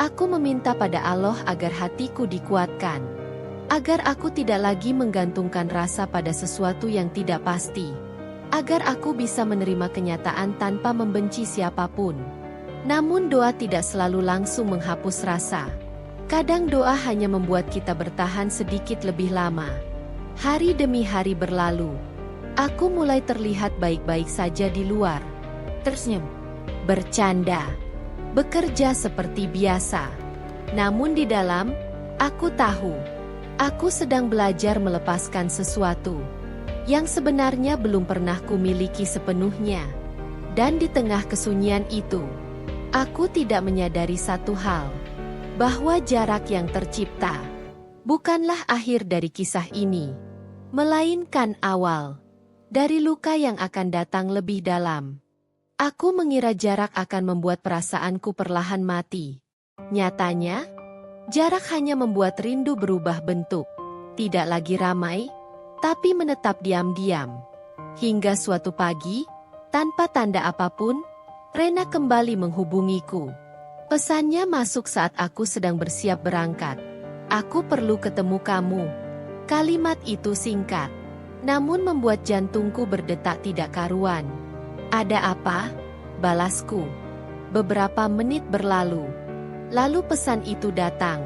Aku meminta pada Allah agar hatiku dikuatkan. Agar aku tidak lagi menggantungkan rasa pada sesuatu yang tidak pasti. Agar aku bisa menerima kenyataan tanpa membenci siapapun. Namun doa tidak selalu langsung menghapus rasa. Kadang doa hanya membuat kita bertahan sedikit lebih lama. Hari demi hari berlalu. Aku mulai terlihat baik-baik saja di luar. Tersenyum. Bercanda. Bekerja seperti biasa. Namun di dalam, aku tahu. Aku sedang belajar melepaskan sesuatu yang sebenarnya belum pernah kumiliki sepenuhnya. Dan di tengah kesunyian itu, aku tidak menyadari satu hal, bahwa jarak yang tercipta bukanlah akhir dari kisah ini, melainkan awal dari luka yang akan datang lebih dalam. Aku mengira jarak akan membuat perasaanku perlahan mati. Nyatanya, Jarak hanya membuat rindu berubah bentuk. Tidak lagi ramai, tapi menetap diam-diam. Hingga suatu pagi, tanpa tanda apapun, Rena kembali menghubungiku. Pesannya masuk saat aku sedang bersiap berangkat. "Aku perlu ketemu kamu." Kalimat itu singkat, namun membuat jantungku berdetak tidak karuan. "Ada apa?" balasku. Beberapa menit berlalu. Lalu pesan itu datang.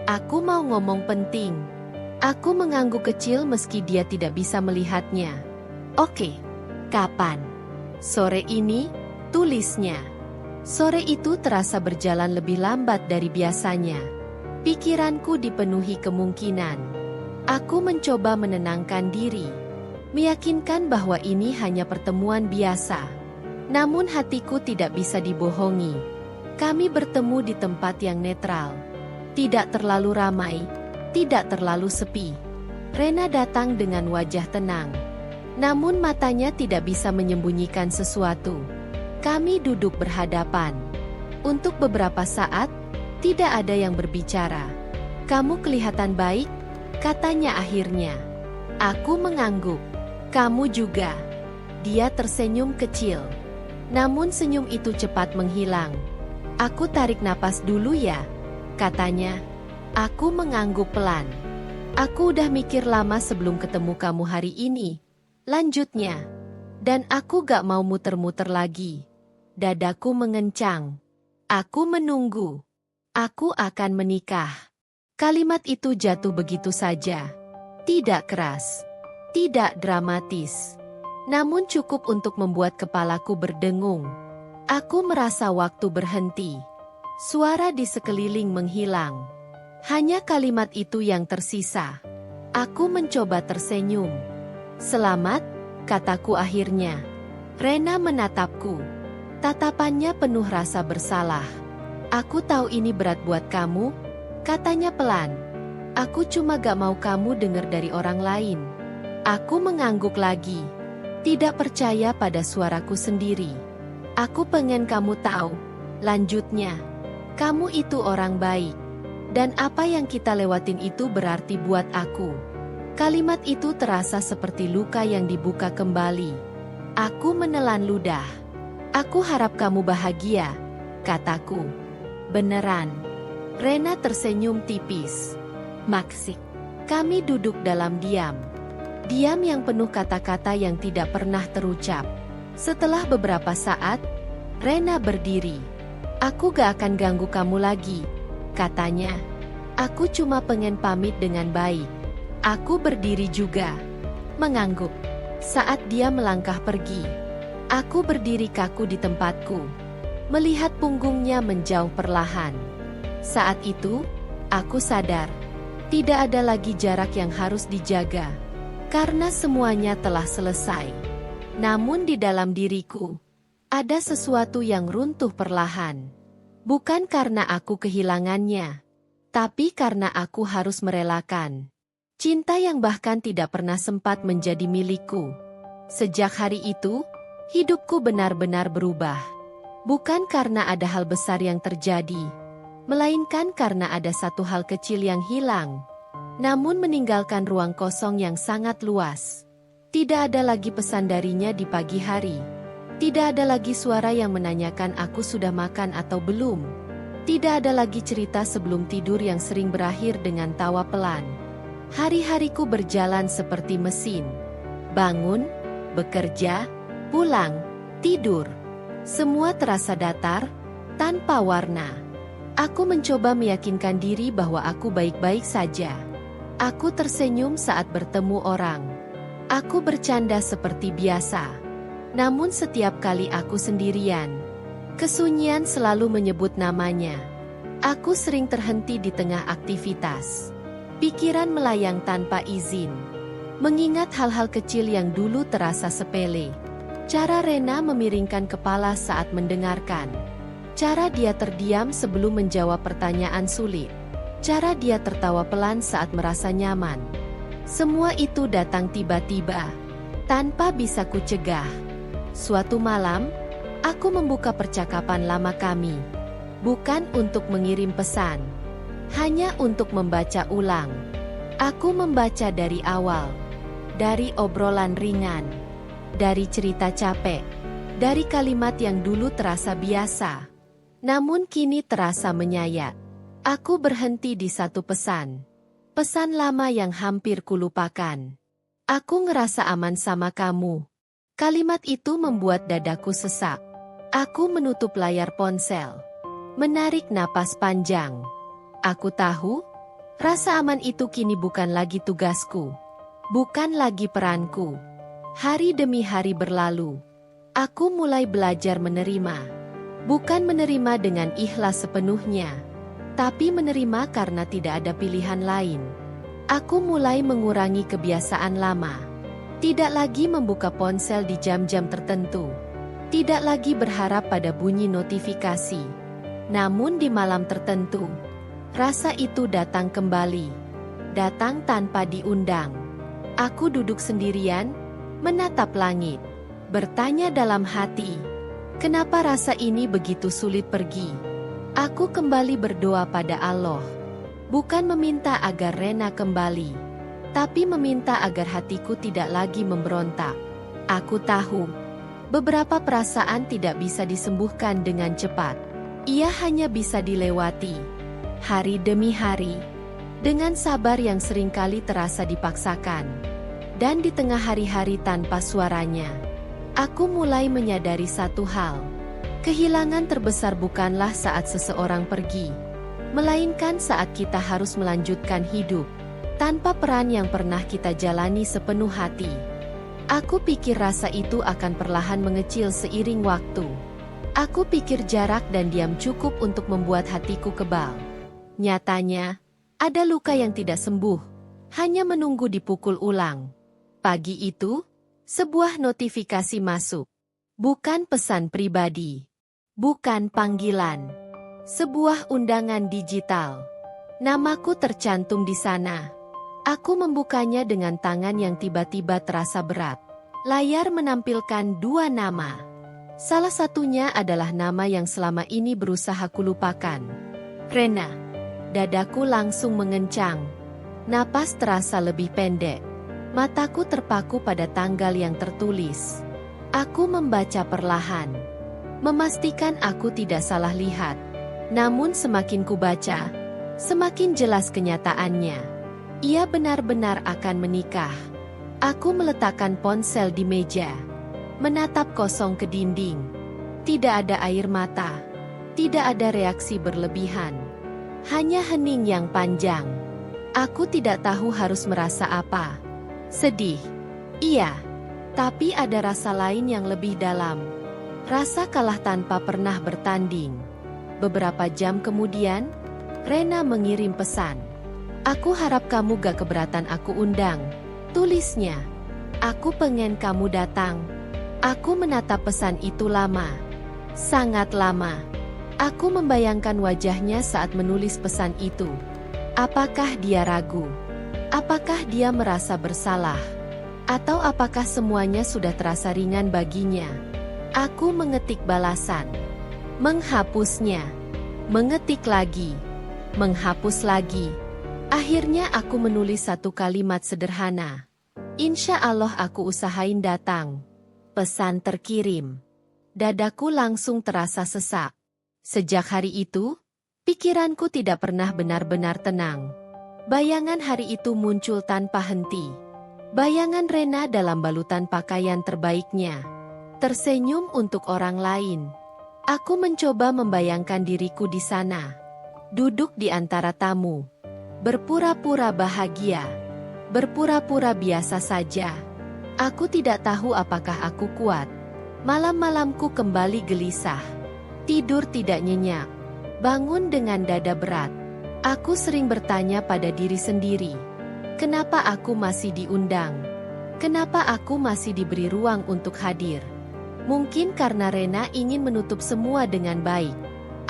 "Aku mau ngomong penting." Aku mengangguk kecil meski dia tidak bisa melihatnya. "Oke, kapan?" "Sore ini," tulisnya. Sore itu terasa berjalan lebih lambat dari biasanya. Pikiranku dipenuhi kemungkinan. Aku mencoba menenangkan diri, meyakinkan bahwa ini hanya pertemuan biasa. Namun hatiku tidak bisa dibohongi. Kami bertemu di tempat yang netral. Tidak terlalu ramai, tidak terlalu sepi. Rena datang dengan wajah tenang. Namun matanya tidak bisa menyembunyikan sesuatu. Kami duduk berhadapan. Untuk beberapa saat, tidak ada yang berbicara. "Kamu kelihatan baik," katanya akhirnya. Aku mengangguk. "Kamu juga." Dia tersenyum kecil. Namun senyum itu cepat menghilang. "Aku tarik napas dulu ya," katanya. Aku mengangguk pelan. "Aku udah mikir lama sebelum ketemu kamu hari ini," lanjutnya. "Dan aku gak mau muter-muter lagi." Dadaku mengencang. Aku menunggu. Aku akan menikah. Kalimat itu jatuh begitu saja. Tidak keras. Tidak dramatis. Namun cukup untuk membuat kepalaku berdengung. Aku merasa waktu berhenti. Suara di sekeliling menghilang. Hanya kalimat itu yang tersisa. Aku mencoba tersenyum. "Selamat," kataku akhirnya. Rena menatapku. Tatapannya penuh rasa bersalah. "Aku tahu ini berat buat kamu," katanya pelan. "Aku cuma gak mau kamu dengar dari orang lain." Aku mengangguk lagi. Tidak percaya pada suaraku sendiri. "Aku pengen kamu tahu," lanjutnya. "Kamu itu orang baik. Dan apa yang kita lewatin itu berarti buat aku." Kalimat itu terasa seperti luka yang dibuka kembali. Aku menelan ludah. "Aku harap kamu bahagia," kataku. "Beneran?" Rena tersenyum tipis. "Maksik." Kami duduk dalam diam. Diam yang penuh kata-kata yang tidak pernah terucap. Setelah beberapa saat, Rena berdiri. "Aku gak akan ganggu kamu lagi," katanya. "Aku cuma pengen pamit dengan baik." Aku berdiri juga, mengangguk. Saat dia melangkah pergi, aku berdiri kaku di tempatku, melihat punggungnya menjauh perlahan. Saat itu, aku sadar, tidak ada lagi jarak yang harus dijaga, karena semuanya telah selesai. Namun di dalam diriku, ada sesuatu yang runtuh perlahan. Bukan karena aku kehilangannya, tapi karena aku harus merelakan cinta yang bahkan tidak pernah sempat menjadi milikku. Sejak hari itu, hidupku benar-benar berubah. Bukan karena ada hal besar yang terjadi, melainkan karena ada satu hal kecil yang hilang, namun meninggalkan ruang kosong yang sangat luas. Tidak ada lagi pesan darinya di pagi hari. Tidak ada lagi suara yang menanyakan aku sudah makan atau belum. Tidak ada lagi cerita sebelum tidur yang sering berakhir dengan tawa pelan. Hari-hariku berjalan seperti mesin. Bangun, bekerja, pulang, tidur. Semua terasa datar, tanpa warna. Aku mencoba meyakinkan diri bahwa aku baik-baik saja. Aku tersenyum saat bertemu orang. Aku bercanda seperti biasa. Namun setiap kali aku sendirian, kesunyian selalu menyebut namanya. Aku sering terhenti di tengah aktivitas. Pikiran melayang tanpa izin. Mengingat hal-hal kecil yang dulu terasa sepele. Cara Rena memiringkan kepala saat mendengarkan. Cara dia terdiam sebelum menjawab pertanyaan sulit. Cara dia tertawa pelan saat merasa nyaman. Semua itu datang tiba-tiba, tanpa bisa kucegah. Suatu malam, aku membuka percakapan lama kami. Bukan untuk mengirim pesan. hanya untuk membaca ulang. Aku membaca dari awal, dari obrolan ringan, dari cerita capek, dari kalimat yang dulu terasa biasa, namun kini terasa menyayat. Aku berhenti di satu pesan. Pesan lama yang hampir kulupakan. Aku ngerasa aman sama kamu. Kalimat itu membuat dadaku sesak. Aku menutup layar ponsel. Menarik napas panjang. Aku tahu, rasa aman itu kini bukan lagi tugasku. Bukan lagi peranku. Hari demi hari berlalu. Aku mulai belajar menerima. Bukan menerima dengan ikhlas sepenuhnya, tapi menerima karena tidak ada pilihan lain. Aku mulai mengurangi kebiasaan lama. Tidak lagi membuka ponsel di jam-jam tertentu. Tidak lagi berharap pada bunyi notifikasi. Namun di malam tertentu, rasa itu datang kembali. Datang tanpa diundang. Aku duduk sendirian, menatap langit. Bertanya dalam hati, kenapa rasa ini begitu sulit pergi? Aku kembali berdoa pada Allah. Bukan meminta agar Rena kembali, tapi meminta agar hatiku tidak lagi memberontak. Aku tahu, beberapa perasaan tidak bisa disembuhkan dengan cepat. Ia hanya bisa dilewati, hari demi hari, dengan sabar yang seringkali terasa dipaksakan. Dan di tengah hari-hari tanpa suaranya, aku mulai menyadari satu hal. Kehilangan terbesar bukanlah saat seseorang pergi, melainkan saat kita harus melanjutkan hidup tanpa peran yang pernah kita jalani sepenuh hati. Aku pikir rasa itu akan perlahan mengecil seiring waktu. Aku pikir jarak dan diam cukup untuk membuat hatiku kebal. Nyatanya, ada luka yang tidak sembuh, hanya menunggu dipukul ulang. Pagi itu, sebuah notifikasi masuk. Bukan pesan pribadi. Bukan panggilan. Sebuah undangan digital. Namaku tercantum di sana. Aku membukanya dengan tangan yang tiba-tiba terasa berat. Layar menampilkan dua nama. Salah satunya adalah nama yang selama ini berusaha kulupakan. Rena. Dadaku langsung mengencang. Napas terasa lebih pendek. Mataku terpaku pada tanggal yang tertulis. Aku membaca perlahan. Memastikan aku tidak salah lihat. Namun semakin kubaca, semakin jelas kenyataannya. Ia benar-benar akan menikah. Aku meletakkan ponsel di meja. Menatap kosong ke dinding. Tidak ada air mata. Tidak ada reaksi berlebihan. Hanya hening yang panjang. Aku tidak tahu harus merasa apa. Sedih. Iya. Tapi ada rasa lain yang lebih dalam. Rasa kalah tanpa pernah bertanding. Beberapa jam kemudian, Rena mengirim pesan. Aku harap kamu gak keberatan aku undang. Tulisnya. Aku pengen kamu datang. Aku menatap pesan itu lama. Sangat lama. Aku membayangkan wajahnya saat menulis pesan itu. Apakah dia ragu? Apakah dia merasa bersalah? Atau apakah semuanya sudah terasa ringan baginya? Aku mengetik balasan. Menghapusnya. Mengetik lagi. Menghapus lagi. Akhirnya aku menulis satu kalimat sederhana. Insya Allah aku usahain datang. Pesan terkirim. Dadaku langsung terasa sesak. Sejak hari itu, pikiranku tidak pernah benar-benar tenang. Bayangan hari itu muncul tanpa henti. Bayangan Rena dalam balutan pakaian terbaiknya. Tersenyum untuk orang lain. Aku mencoba membayangkan diriku di sana. Duduk di antara tamu. Berpura-pura bahagia. Berpura-pura biasa saja. Aku tidak tahu apakah aku kuat. Malam-malamku kembali gelisah. Tidur tidak nyenyak. Bangun dengan dada berat. Aku sering bertanya pada diri sendiri. Kenapa aku masih diundang? Kenapa aku masih diberi ruang untuk hadir? Mungkin karena Rena ingin menutup semua dengan baik.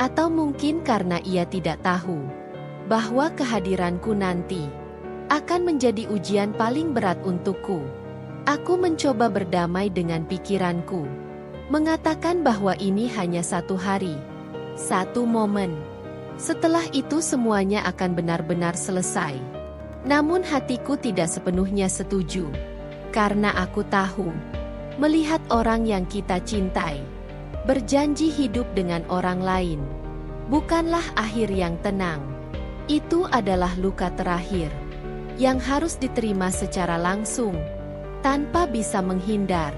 Atau mungkin karena ia tidak tahu bahwa kehadiranku nanti akan menjadi ujian paling berat untukku. Aku mencoba berdamai dengan pikiranku. Mengatakan bahwa ini hanya satu hari. Satu momen. Setelah itu semuanya akan benar-benar selesai. Namun hatiku tidak sepenuhnya setuju. Karena aku tahu, melihat orang yang kita cintai berjanji hidup dengan orang lain bukanlah akhir yang tenang. Itu adalah luka terakhir yang harus diterima secara langsung, tanpa bisa menghindar.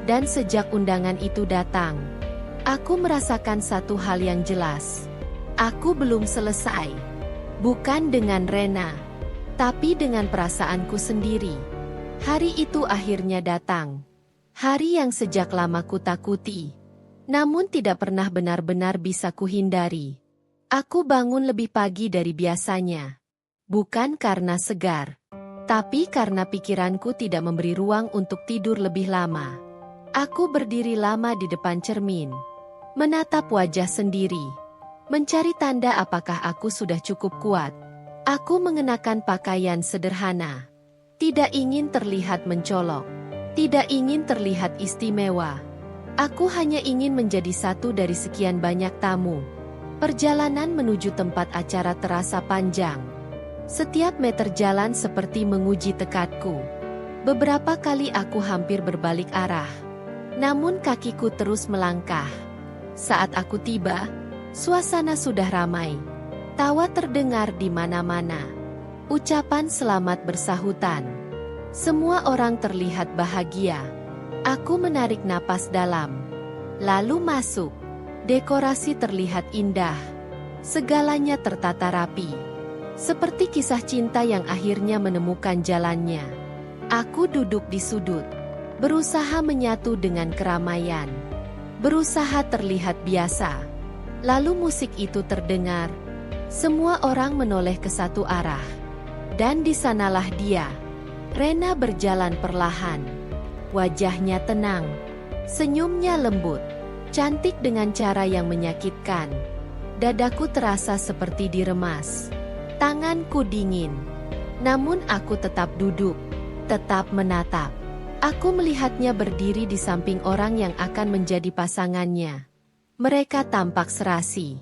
Dan sejak undangan itu datang, aku merasakan satu hal yang jelas. Aku belum selesai. Bukan dengan Rena, tapi dengan perasaanku sendiri. Hari itu akhirnya datang. Hari yang sejak lama kutakuti, namun tidak pernah benar-benar bisa kuhindari. Aku bangun lebih pagi dari biasanya. Bukan karena segar, tapi karena pikiranku tidak memberi ruang untuk tidur lebih lama. Aku berdiri lama di depan cermin, menatap wajah sendiri, mencari tanda apakah aku sudah cukup kuat. Aku mengenakan pakaian sederhana, tidak ingin terlihat mencolok, tidak ingin terlihat istimewa. Aku hanya ingin menjadi satu dari sekian banyak tamu. Perjalanan menuju tempat acara terasa panjang. Setiap meter jalan seperti menguji tekadku. Beberapa kali aku hampir berbalik arah, namun kakiku terus melangkah. Saat aku tiba, suasana sudah ramai. Tawa terdengar di mana-mana. Ucapan selamat bersahutan. Semua orang terlihat bahagia. Aku menarik napas dalam, lalu masuk. Dekorasi terlihat indah. Segalanya tertata rapi, seperti kisah cinta yang akhirnya menemukan jalannya. Aku duduk di sudut, berusaha menyatu dengan keramaian, berusaha terlihat biasa. Lalu musik itu terdengar. Semua orang menoleh ke satu arah. Dan di sanalah dia. Rena berjalan perlahan. Wajahnya tenang. Senyumnya lembut. Cantik dengan cara yang menyakitkan. Dadaku terasa seperti diremas. Tanganku dingin. Namun aku tetap duduk. Tetap menatap. Aku melihatnya berdiri di samping orang yang akan menjadi pasangannya. Mereka tampak serasi.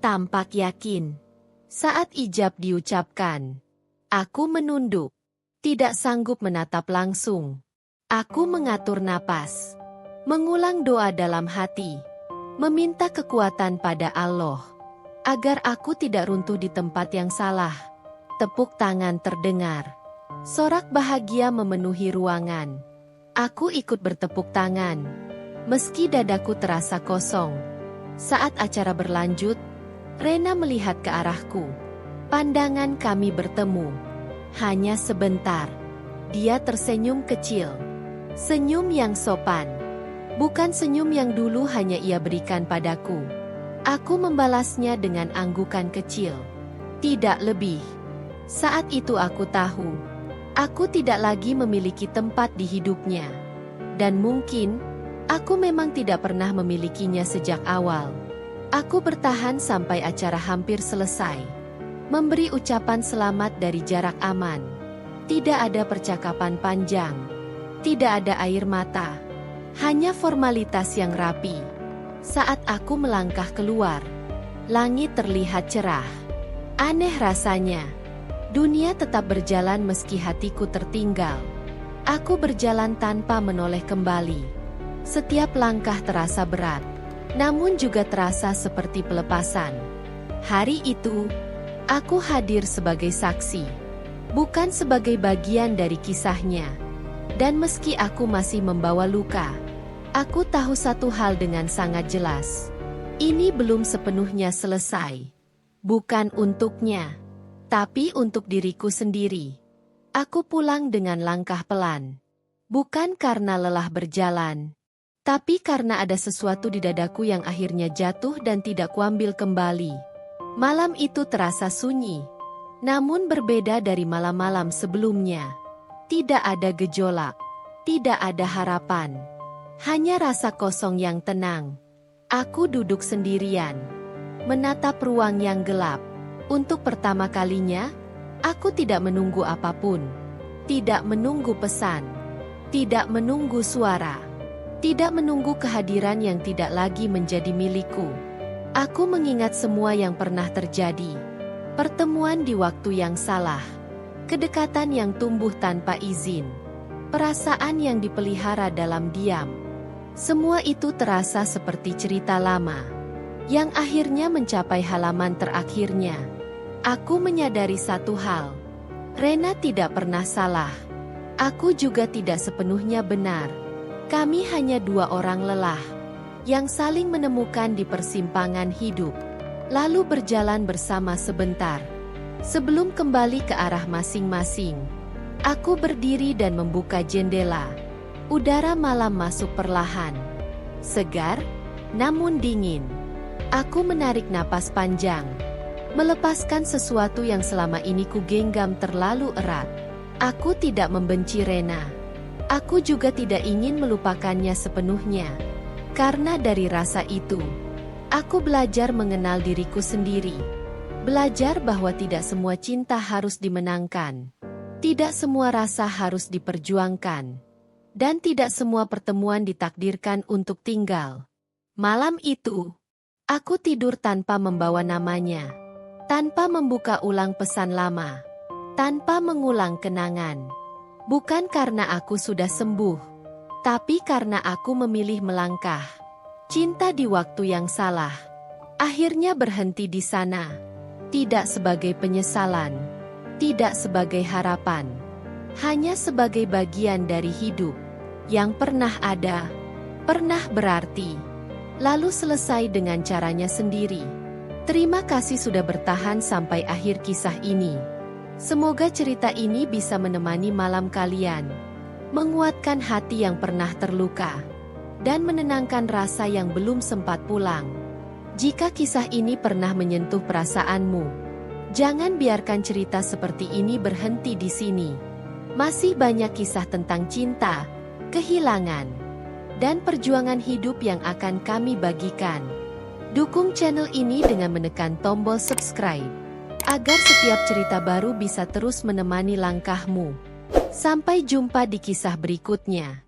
Tampak yakin. Saat ijab diucapkan, aku menunduk, tidak sanggup menatap langsung. Aku mengatur napas, mengulang doa dalam hati, meminta kekuatan pada Allah, agar aku tidak runtuh di tempat yang salah. Tepuk tangan terdengar. Sorak bahagia memenuhi ruangan. Aku ikut bertepuk tangan, meski dadaku terasa kosong. Saat acara berlanjut, Rena melihat ke arahku. Pandangan kami bertemu. Hanya sebentar. Dia tersenyum kecil. Senyum yang sopan. Bukan senyum yang dulu hanya ia berikan padaku. Aku membalasnya dengan anggukan kecil. Tidak lebih. Saat itu aku tahu, aku tidak lagi memiliki tempat di hidupnya. Dan mungkin, aku memang tidak pernah memilikinya sejak awal. Aku bertahan sampai acara hampir selesai. Memberi ucapan selamat dari jarak aman. Tidak ada percakapan panjang. Tidak ada air mata. Hanya formalitas yang rapi. Saat aku melangkah keluar, langit terlihat cerah. Aneh rasanya. Dunia tetap berjalan meski hatiku tertinggal. Aku berjalan tanpa menoleh kembali. Setiap langkah terasa berat. Namun juga terasa seperti pelepasan. Hari itu, aku hadir sebagai saksi, bukan sebagai bagian dari kisahnya. Dan meski aku masih membawa luka, aku tahu satu hal dengan sangat jelas. Ini belum sepenuhnya selesai. Bukan untuknya, tapi untuk diriku sendiri. Aku pulang dengan langkah pelan. Bukan karena lelah berjalan, tapi karena ada sesuatu di dadaku yang akhirnya jatuh dan tidak kuambil kembali. Malam itu terasa sunyi, namun berbeda dari malam-malam sebelumnya. Tidak ada gejolak, tidak ada harapan. Hanya rasa kosong yang tenang. Aku duduk sendirian, menatap ruang yang gelap. Untuk pertama kalinya, aku tidak menunggu apapun. Tidak menunggu pesan. Tidak menunggu suara. Tidak menunggu kehadiran yang tidak lagi menjadi milikku. Aku mengingat semua yang pernah terjadi. Pertemuan di waktu yang salah. Kedekatan yang tumbuh tanpa izin. Perasaan yang dipelihara dalam diam. Semua itu terasa seperti cerita lama, yang akhirnya mencapai halaman terakhirnya. Aku menyadari satu hal. Rena tidak pernah salah. Aku juga tidak sepenuhnya benar. Kami hanya dua orang lelah, yang saling menemukan di persimpangan hidup, lalu berjalan bersama sebentar. Sebelum kembali ke arah masing-masing, aku berdiri dan membuka jendela. Udara malam masuk perlahan. Segar, namun dingin. Aku menarik napas panjang, melepaskan sesuatu yang selama ini kugenggam terlalu erat. Aku tidak membenci Rena. Aku juga tidak ingin melupakannya sepenuhnya. Karena dari rasa itu, aku belajar mengenal diriku sendiri. Belajar bahwa tidak semua cinta harus dimenangkan. Tidak semua rasa harus diperjuangkan. Dan tidak semua pertemuan ditakdirkan untuk tinggal. Malam itu, aku tidur tanpa membawa namanya. Tanpa membuka ulang pesan lama. Tanpa mengulang kenangan. Bukan karena aku sudah sembuh. Tapi karena aku memilih melangkah. Cinta di waktu yang salah. Akhirnya berhenti di sana. Tidak sebagai penyesalan. Tidak sebagai harapan. Hanya sebagai bagian dari hidup. Yang pernah ada. Pernah berarti. Lalu selesai dengan caranya sendiri. Terima kasih sudah bertahan sampai akhir kisah ini. Semoga cerita ini bisa menemani malam kalian. Menguatkan hati yang pernah terluka. Dan menenangkan rasa yang belum sempat pulang. Jika kisah ini pernah menyentuh perasaanmu, jangan biarkan cerita seperti ini berhenti di sini. Masih banyak kisah tentang cinta, kehilangan, dan perjuangan hidup yang akan kami bagikan. Dukung channel ini dengan menekan tombol subscribe, agar setiap cerita baru bisa terus menemani langkahmu. Sampai jumpa di kisah berikutnya.